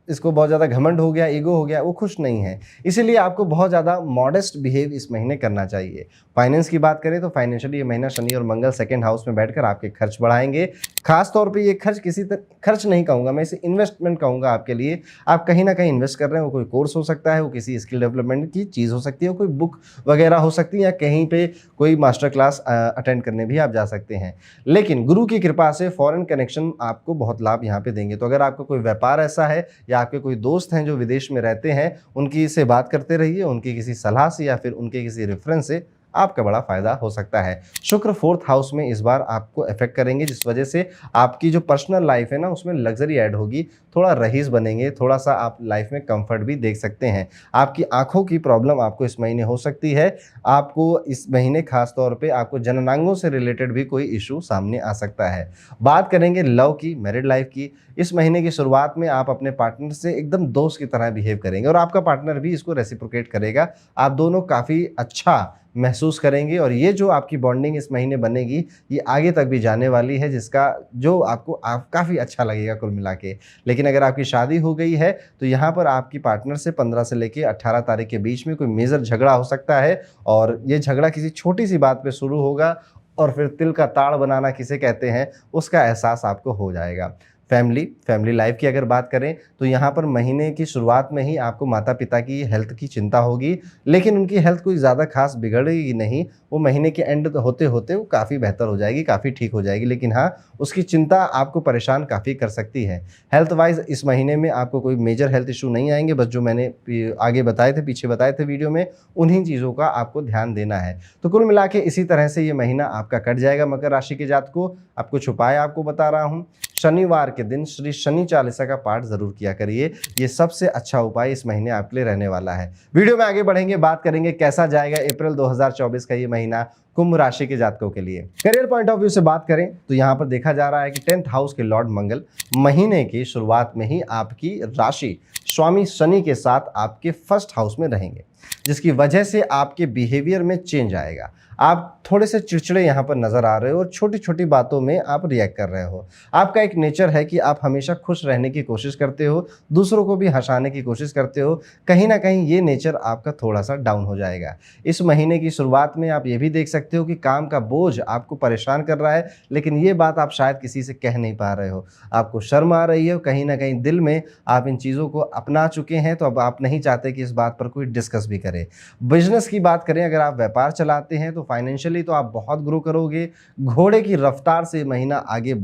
Speaker 1: इसको बहुत ज़्यादा घमंड हो गया, ईगो हो गया, वो खुश नहीं है। इसीलिए आपको बहुत ज़्यादा मॉडेस्ट बिहेव इस महीने करना चाहिए। फाइनेंस की बात करें तो फाइनेंशियली ये महीना शनि और मंगल सेकंड हाउस में बैठकर आपके खर्च बढ़ाएंगे। खास तौर पे ये खर्च किसी तरह खर्च नहीं कहूँगा मैं, इसे इन्वेस्टमेंट कहूँगा आपके लिए। आप कहीं ना कहीं इन्वेस्ट कर रहे हैं, वो कोई कोर्स हो सकता है, वो किसी स्किल डेवलपमेंट की चीज़ हो सकती है, कोई बुक वगैरह हो सकती है, या कहीं पर कोई मास्टर क्लास अटेंड करने भी आप जा सकते हैं। लेकिन गुरु की कृपा से फॉरेन कनेक्शन आपको बहुत लाभ यहाँ पे देंगे। तो अगर आपका कोई व्यापार ऐसा है या आपके कोई दोस्त हैं जो विदेश में रहते हैं, उनकी से बात करते रहिए, उनकी किसी सलाह से या फिर उनके किसी रेफरेंस से आपका बड़ा फायदा हो सकता है। शुक्र फोर्थ हाउस में इस बार आपको इफेक्ट करेंगे, जिस वजह से आपकी जो पर्सनल लाइफ है ना, उसमें लग्जरी ऐड होगी, थोड़ा रईस बनेंगे, थोड़ा सा आप लाइफ में कंफर्ट भी देख सकते हैं। आपकी आंखों की प्रॉब्लम आपको इस महीने हो सकती है। आपको इस महीने खास तौर पे आपको जननांगों से रिलेटेड भी कोई इशू सामने आ सकता है। बात करेंगे लव की, मैरिड लाइफ की। इस महीने की शुरुआत में आप अपने पार्टनर से एकदम दोस्त की तरह बिहेव करेंगे और आपका पार्टनर भी इसको रेसिप्रोकेट करेगा। आप दोनों काफ़ी अच्छा महसूस करेंगे और ये जो आपकी बॉन्डिंग इस महीने बनेगी, ये आगे तक भी जाने वाली है, जिसका जो आपको काफ़ी अच्छा लगेगा कुल मिला के। लेकिन अगर आपकी शादी हो गई है तो यहाँ पर आपकी पार्टनर से 15 से लेकर 18 तारीख के बीच में कोई मेजर झगड़ा हो सकता है और ये झगड़ा किसी छोटी सी बात पे शुरू होगा और फिर तिल का ताड़ बनाना किसे कहते हैं, उसका एहसास आपको हो जाएगा। फैमिली लाइफ की अगर बात करें तो यहाँ पर महीने की शुरुआत में ही आपको माता पिता की हेल्थ की चिंता होगी, लेकिन उनकी हेल्थ कोई ज़्यादा खास बिगड़ेगी नहीं। वो महीने के एंड होते होते वो काफ़ी बेहतर हो जाएगी, काफ़ी ठीक हो जाएगी। लेकिन हाँ, उसकी चिंता आपको परेशान काफ़ी कर सकती है। हेल्थ वाइज इस महीने में आपको कोई मेजर हेल्थ इशू नहीं आएंगे, बस जो मैंने आगे बताए थे, पीछे बताए थे वीडियो में, उन्हीं चीज़ों का आपको ध्यान देना है। तो कुल मिला के इसी तरह से ये महीना आपका कट जाएगा मकर राशि के जातकों। अब कुछ उपाय आपको बता रहा हूँ। शनिवार के दिन श्री शनि चालीसा का पाठ जरूर किया करिए, ये सबसे अच्छा उपाय इस महीने आपके लिए रहने वाला है। वीडियो में आगे बढ़ेंगे, बात करेंगे कैसा जाएगा अप्रैल 2024 का ये महीना कुंभ राशि के जातकों के लिए। करियर पॉइंट ऑफ व्यू से बात करें तो यहाँ पर देखा जा रहा है कि 10th हाउस के लॉर्ड मंगल महीने की शुरुआत में ही आपकी राशि स्वामी शनि के साथ आपके फर्स्ट हाउस में रहेंगे। जिसकी वजह से आपके बिहेवियर में चेंज आएगा। आप थोड़े से चिड़चिड़े यहाँ पर नज़र आ रहे हो और छोटी छोटी बातों में आप रिएक्ट कर रहे हो। आपका एक नेचर है कि आप हमेशा खुश रहने की कोशिश करते हो, दूसरों को भी हंसाने की कोशिश करते हो। कहीं ना कहीं ये नेचर आपका थोड़ा सा डाउन हो जाएगा। इस महीने की शुरुआत में आप ये भी देख सकते हो कि काम का बोझ आपको परेशान कर रहा है, लेकिन ये बात आप शायद किसी से कह नहीं पा रहे हो। आपको शर्म आ रही है, कहीं ना कहीं दिल में आप इन चीज़ों को अपना चुके हैं, तो अब आप नहीं चाहते कि इस बात पर कोई डिस्कस भी करे। बिजनेस की बात करें, अगर आप व्यापार चलाते हैं तो फाइनेंशियली तो आप बहुत ग्रो करोगे। घोड़े की रफ्तार से महीना आगे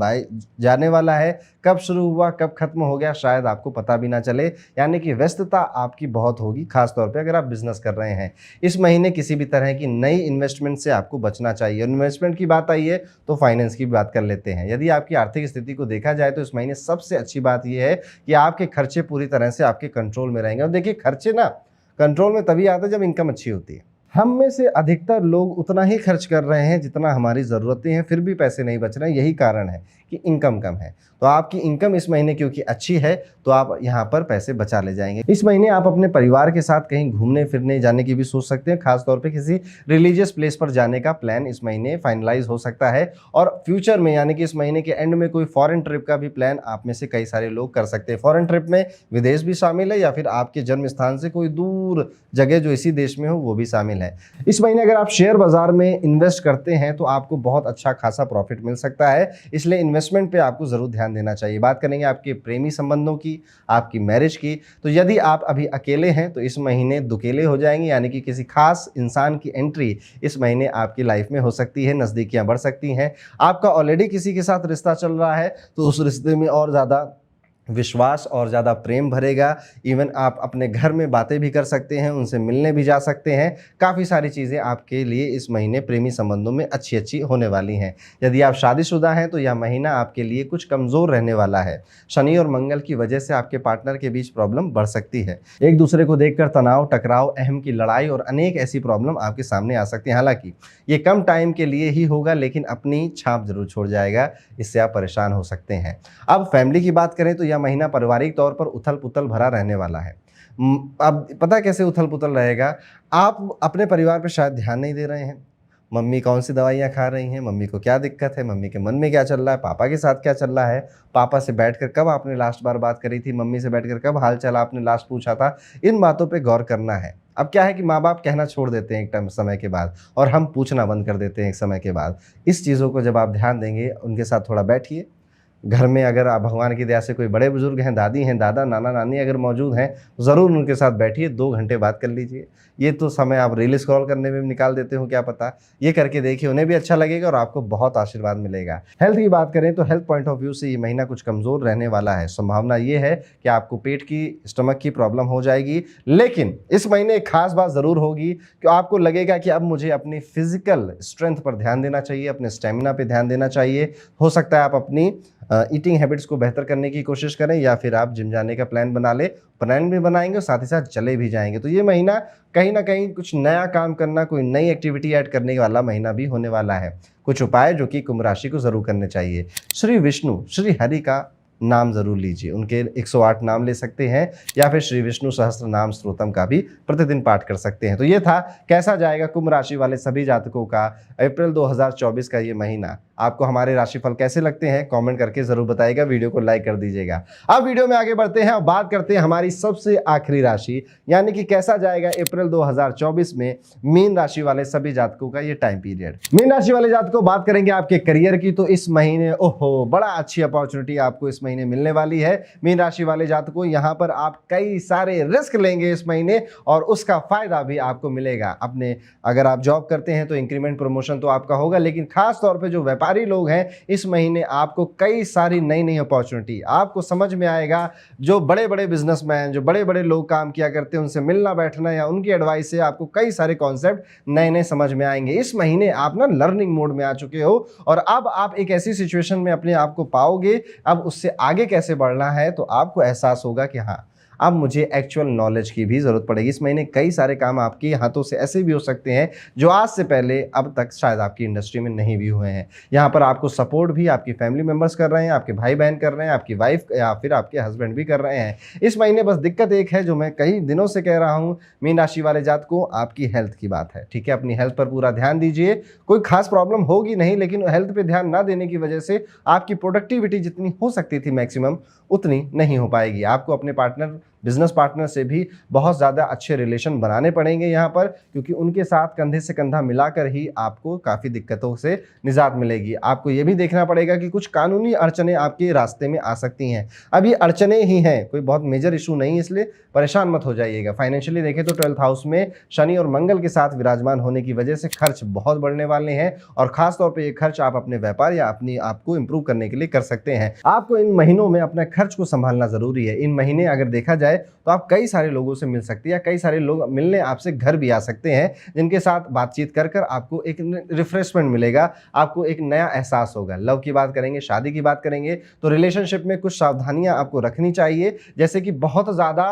Speaker 1: जाने वाला है। कब शुरू हुआ कब खत्म हो गया शायद आपको पता भी ना चले, यानी कि व्यस्तता आपकी बहुत होगी, खास तौर पे अगर आप बिजनेस कर रहे हैं। इस महीने किसी भी तरह की नई इन्वेस्टमेंट से आपको बचना चाहिए। इन्वेस्टमेंट की बात आई है तो फाइनेंस की भी बात कर लेते हैं। यदि आपकी आर्थिक स्थिति को देखा जाए तो इस महीने सबसे अच्छी बात यह है कि आपके खर्चे पूरी तरह से आपके कंट्रोल में रहेंगे। और देखिए, खर्चे ना कंट्रोल में तभी आते हैं जब इनकम अच्छी होती है। हम में से अधिकतर लोग उतना ही खर्च कर रहे हैं जितना हमारी ज़रूरतें हैं, फिर भी पैसे नहीं बच रहे हैं। यही कारण है कि इनकम कम है। तो आपकी इनकम इस महीने क्योंकि अच्छी है तो आप यहाँ पर पैसे बचा ले जाएंगे। इस महीने आप अपने परिवार के साथ कहीं घूमने फिरने जाने की भी सोच सकते हैं। खासतौर पे किसी रिलीजियस प्लेस पर जाने का प्लान इस महीने फाइनलाइज हो सकता है। और फ्यूचर में यानी कि इस महीने के एंड में कोई फॉरेन ट्रिप का भी प्लान आप में से कई सारे लोग कर सकते हैं। फॉरेन ट्रिप में विदेश भी शामिल है या फिर आपके जन्म स्थान से कोई दूर जगह जो इसी देश में हो वो भी शामिल है। इस महीने अगर आप शेयर बाजार में इन्वेस्ट करते हैं तो आपको बहुत अच्छा खासा प्रॉफिट मिल सकता है, इसलिए इन्वेस्टमेंट पे आपको जरूर ध्यान देना चाहिए। बात करेंगे आपके प्रेमी संबंधों की, आपकी मैरिज की, तो यदि आप अभी अकेले हैं तो इस महीने दुकेले हो जाएंगे, यानी कि किसी खास इंसान की एंट्री इस महीने आपकी लाइफ में हो सकती है, नज़दीकियां बढ़ सकती हैं। आपका ऑलरेडी किसी के साथ रिश्ता चल रहा है तो उस रिश्ते में और ज़्यादा विश्वास और ज़्यादा प्रेम भरेगा। इवन आप अपने घर में बातें भी कर सकते हैं, उनसे मिलने भी जा सकते हैं। काफ़ी सारी चीज़ें आपके लिए इस महीने प्रेमी संबंधों में अच्छी अच्छी होने वाली हैं। यदि आप शादीशुदा हैं तो यह महीना आपके लिए कुछ कमज़ोर रहने वाला है। शनि और मंगल की वजह से आपके पार्टनर के बीच प्रॉब्लम बढ़ सकती है। एक दूसरे को देखकर तनाव, टकराव, अहम की लड़ाई और अनेक ऐसी प्रॉब्लम आपके सामने आ सकती हैं। हालांकि ये कम टाइम के लिए ही होगा, लेकिन अपनी छाप जरूर छोड़ जाएगा, इससे आप परेशान हो सकते हैं। अब फैमिली की बात करें तो यह महीना पारिवारिक तौर पर उथल पुथल भरा रहने वाला है। अब पता कैसे उथल पुथल रहेगा, आप अपने परिवार पर शायद ध्यान नहीं दे रहे हैं। मम्मी कौन सी दवाइयाँ खा रही हैं, मम्मी को क्या दिक्कत है, मम्मी के मन में क्या चल रहा है, पापा के साथ क्या चल रहा है, पापा से बैठकर कब आपने लास्ट बार बात करी थी, मम्मी से बैठकर कब हाल चाल आपने लास्ट पूछा था। इन बातों पे गौर करना है। अब क्या है कि माँ बाप कहना छोड़ देते हैं एक टाइम समय के बाद और हम पूछना बंद कर देते हैं एक समय के बाद। इस चीज़ों को जब आप ध्यान देंगे, उनके साथ थोड़ा बैठिए। घर में अगर आप भगवान की दया से कोई बड़े बुजुर्ग हैं, दादी हैं, दादा, नाना, नानी अगर मौजूद हैं, ज़रूर उनके साथ बैठिए, 2 घंटे बात कर लीजिए। ये तो समय आप रील स्क्रॉल करने में भी निकाल देते हो, क्या पता। ये करके देखिए, उन्हें भी अच्छा लगेगा और आपको बहुत आशीर्वाद मिलेगा। हेल्थ की बात करें तो हेल्थ पॉइंट ऑफ व्यू से ये महीना कुछ कमज़ोर रहने वाला है। संभावना ये है कि आपको पेट की, स्टमक की प्रॉब्लम हो जाएगी, लेकिन इस महीने एक खास बात ज़रूर होगी कि आपको लगेगा कि अब मुझे अपनी फिजिकल स्ट्रेंथ पर ध्यान देना चाहिए, अपने स्टेमिना पर ध्यान देना चाहिए। हो सकता है आप अपनी ईटिंग हैबिट्स को बेहतर करने की कोशिश करें या फिर आप जिम जाने का प्लान बना ले। प्लान भी बनाएंगे और साथ ही साथ चले भी जाएंगे। तो ये महीना कहीं ना कहीं कुछ नया काम करना, कोई नई एक्टिविटी ऐड करने वाला महीना भी होने वाला है। कुछ उपाय जो कि कुंभ राशि को जरूर करने चाहिए। श्री विष्णु, श्री हरि का नाम जरूर लीजिए। उनके 108 नाम ले सकते हैं या फिर श्री विष्णु सहस्त्र नाम स्तोत्रम का भी प्रतिदिन पाठ कर सकते हैं। तो ये था कैसा जाएगा कुंभ राशि वाले सभी जातकों का अप्रैल 2024 का ये महीना। आपको हमारे राशिफल कैसे लगते हैं कमेंट करके जरूर बताइएगा। वीडियो को लाइक कर दीजिएगा। अब वीडियो में आगे बढ़ते हैं और बात करते हैं हमारी सबसे आखिरी राशि, यानी कि कैसा जाएगा अप्रैल 2024 में मीन राशि वाले सभी जातकों का ये टाइम पीरियड। मीन राशि वाले जातकों बात करेंगे आपके करियर की, तो इस महीने ओहो बड़ा अच्छी अपॉर्चुनिटी आपको इस महीने मिलने वाली है। मीन राशि वाले जातकों यहाँ पर आप कई सारे रिस्क लेंगे इस महीने और उसका फायदा भी आपको मिलेगा। अपने अगर आप जॉब करते हैं तो इंक्रीमेंट प्रमोशन तो आपका होगा, लेकिन खास तौर पे जो व्यापारी लोग हैं इस महीने आपको कई सारी नई नई अपॉर्चुनिटी आपको समझ में आएगा। जो बड़े बड़े बिजनेसमैन, जो बड़े बड़े लोग काम किया करते हैं, उनसे मिलना बैठना या उनकी एडवाइस से आपको कई सारे कॉन्सेप्ट नए नए समझ में आएंगे। इस महीने आप ना लर्निंग मोड में आ चुके हो और अब आप एक ऐसी सिचुएशन में अपने आप को पाओगे, अब उससे आगे कैसे बढ़ना है तो आपको एहसास होगा कि हाँ अब मुझे एक्चुअल नॉलेज की भी ज़रूरत पड़ेगी। इस महीने कई सारे काम आपके हाथों से ऐसे भी हो सकते हैं जो आज से पहले अब तक शायद आपकी इंडस्ट्री में नहीं भी हुए हैं। यहाँ पर आपको सपोर्ट भी आपकी फैमिली मेंबर्स कर रहे हैं, आपके भाई बहन कर रहे हैं, आपकी वाइफ या फिर आपके हस्बैंड भी कर रहे हैं। इस महीने बस दिक्कत एक है जो मैं कई दिनों से कह रहा हूँ मीन राशि वाले जात को, आपकी हेल्थ की बात है। ठीक है, अपनी हेल्थ पर पूरा ध्यान दीजिए। कोई खास प्रॉब्लम होगी नहीं, लेकिन हेल्थ पे ध्यान ना देने की वजह से आपकी प्रोडक्टिविटी जितनी हो सकती थी मैक्सिमम उतनी नहीं हो पाएगी। आपको अपने पार्टनर बिजनेस पार्टनर से भी बहुत ज़्यादा अच्छे रिलेशन बनाने पड़ेंगे यहाँ पर, क्योंकि उनके साथ कंधे से कंधा मिलाकर ही आपको काफ़ी दिक्कतों से निजात मिलेगी। आपको ये भी देखना पड़ेगा कि कुछ कानूनी अड़चनें आपके रास्ते में आ सकती हैं। अब ये अड़चनें ही हैं, कोई बहुत मेजर इशू नहीं, इसलिए परेशान मत हो जाइएगा। फाइनेंशियली देखें तो 12th हाउस में शनि और मंगल के साथ विराजमान होने की वजह से खर्च बहुत बढ़ने वाले हैं, और खासतौर पर ये खर्च आप अपने व्यापार या अपनी आपको इंप्रूव करने के लिए कर सकते हैं। आपको इन महीनों में अपने खर्च को संभालना जरूरी है। इन महीने अगर देखा जाए तो आप कई सारे लोगों से मिल सकते हैं, या कई सारे लोग मिलने आपसे घर भी आ सकते हैं, जिनके साथ बातचीत कर कर आपको एक रिफ्रेशमेंट मिलेगा, आपको एक नया एहसास होगा। लव की बात करेंगे, शादी की बात करेंगे तो रिलेशनशिप में कुछ सावधानियां आपको रखनी चाहिए, जैसे कि बहुत ज़्यादा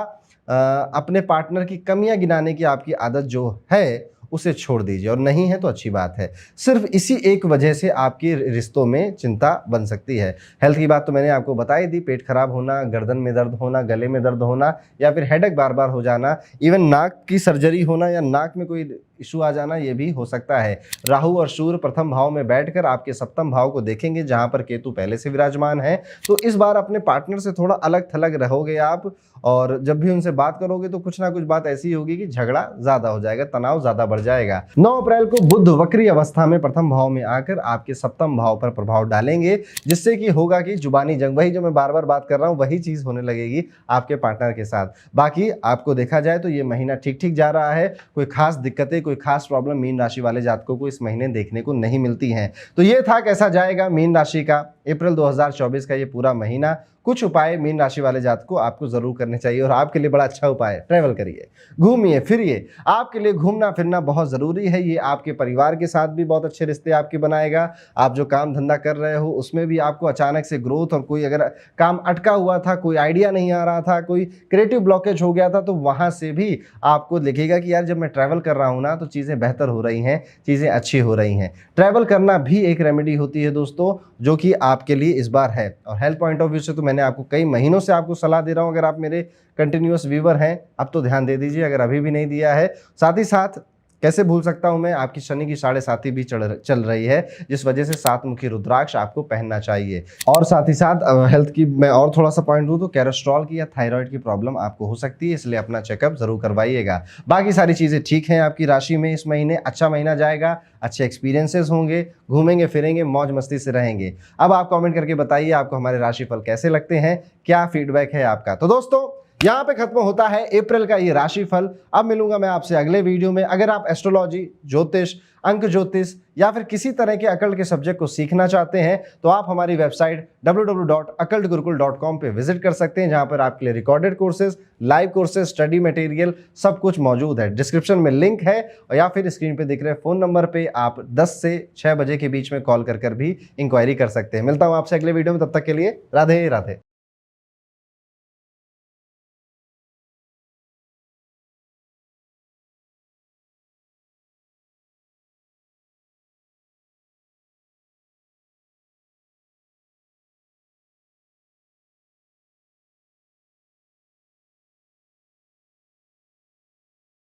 Speaker 1: अपने पार्टनर की कमियां गिनाने की आपकी आदत जो है उसे छोड़ दीजिए, और नहीं है तो अच्छी बात है। सिर्फ इसी एक वजह से आपकी रिश्तों में चिंता बन सकती है। हेल्थ की बात तो मैंने आपको बताई दी, पेट खराब होना, गर्दन में दर्द होना, गले में दर्द होना, या फिर हेडेक बार बार हो जाना, इवन नाक की सर्जरी होना या नाक में कोई इशू आ जाना, ये भी हो सकता है। राहु और सूर्य प्रथम भाव में बैठकर आपके सप्तम भाव को देखेंगे, जहां पर केतु पहले से विराजमान है। तो इस बार अपने पार्टनर से थोड़ा अलग थलग रहोगे आप, और जब भी उनसे बात करोगे तो कुछ ना कुछ बात ऐसी होगी कि झगड़ा ज्यादा हो जाएगा, तनाव ज्यादा बढ़ जाएगा। 9 अप्रैल को बुध वक्री अवस्था में प्रथम भाव में आकर आपके सप्तम भाव पर प्रभाव डालेंगे, जिससे कि होगा कि जुबानी जंग, वही जो मैं बार बार बात कर रहा हूं वही चीज होने लगेगी आपके पार्टनर के साथ। बाकी आपको देखा जाए तो ये महीना ठीक ठीक जा रहा है। कोई खास दिक्कतें, कोई खास प्रॉब्लम मीन राशि वाले जातकों को इस महीने देखने को नहीं मिलती हैं। तो ये था कैसा जाएगा मीन राशि का अप्रैल 2024 का ये पूरा महीना। कुछ उपाय मीन राशि वाले जातक को आपको जरूर करने चाहिए, और आपके लिए बड़ा अच्छा उपाय है, ट्रैवल करिए, घूमिए फिरिए। आपके लिए घूमना फिरना बहुत जरूरी है। ये आपके परिवार के साथ भी बहुत अच्छे रिश्ते आपके बनाएगा। आप जो काम धंधा कर रहे हो उसमें भी आपको अचानक से ग्रोथ, और कोई अगर काम अटका हुआ था, कोई आइडिया नहीं आ रहा था, कोई क्रिएटिव ब्लॉकेज हो गया था, तो वहां से भी आपको दिखेगा कि यार जब मैं ट्रैवल कर रहा हूं ना तो चीजें बेहतर हो रही हैं, चीजें अच्छी हो रही हैं। ट्रैवल करना भी एक रेमेडी होती है दोस्तों, जो कि आपके लिए इस बार है। और हेल्थ पॉइंट ऑफ व्यू से तो मैंने आपको कई महीनों से आपको सलाह दे रहा हूं, अगर आप मेरे कंटिन्यूअस व्यूवर हैं अब तो ध्यान दे दीजिए, अगर अभी भी नहीं दिया है। साथ ही साथ कैसे भूल सकता हूं मैं, आपकी शनि की 7.5 भी चल रही है, जिस वजह से 7 मुखी रुद्राक्ष आपको पहनना चाहिए। और साथ ही साथ हेल्थ की मैं और थोड़ा सा पॉइंट दूं तो कैलेस्ट्रॉल की या थायराइड की प्रॉब्लम आपको हो सकती है, इसलिए अपना चेकअप जरूर करवाइएगा। बाकी सारी चीजें ठीक हैं आपकी राशि में। इस महीने अच्छा महीना जाएगा, अच्छे एक्सपीरियंसेस होंगे, घूमेंगे फिरेंगे, मौज मस्ती से रहेंगे। अब आप कमेंट करके बताइए आपको हमारे राशिफल कैसे लगते हैं, क्या फीडबैक है आपका। तो दोस्तों यहाँ पे खत्म होता है अप्रैल का ये राशिफल। अब मिलूंगा मैं आपसे अगले वीडियो में। अगर आप एस्ट्रोलॉजी, ज्योतिष, अंक ज्योतिष या फिर किसी तरह के अकल्ट के सब्जेक्ट को सीखना चाहते हैं तो आप हमारी वेबसाइट www.occultgurukul.com पे विजिट कर सकते हैं, जहां पर आपके लिए recorded courses, live courses, study material सब कुछ मौजूद है। डिस्क्रिप्शन में लिंक है, और या फिर स्क्रीन पे दिख रहे फोन नंबर पे आप 10 से 6 बजे के बीच में कॉल कर भी इंक्वायरी कर सकते हैं। मिलता हूं आपसे अगले वीडियो में, तब तक के लिए राधे राधे।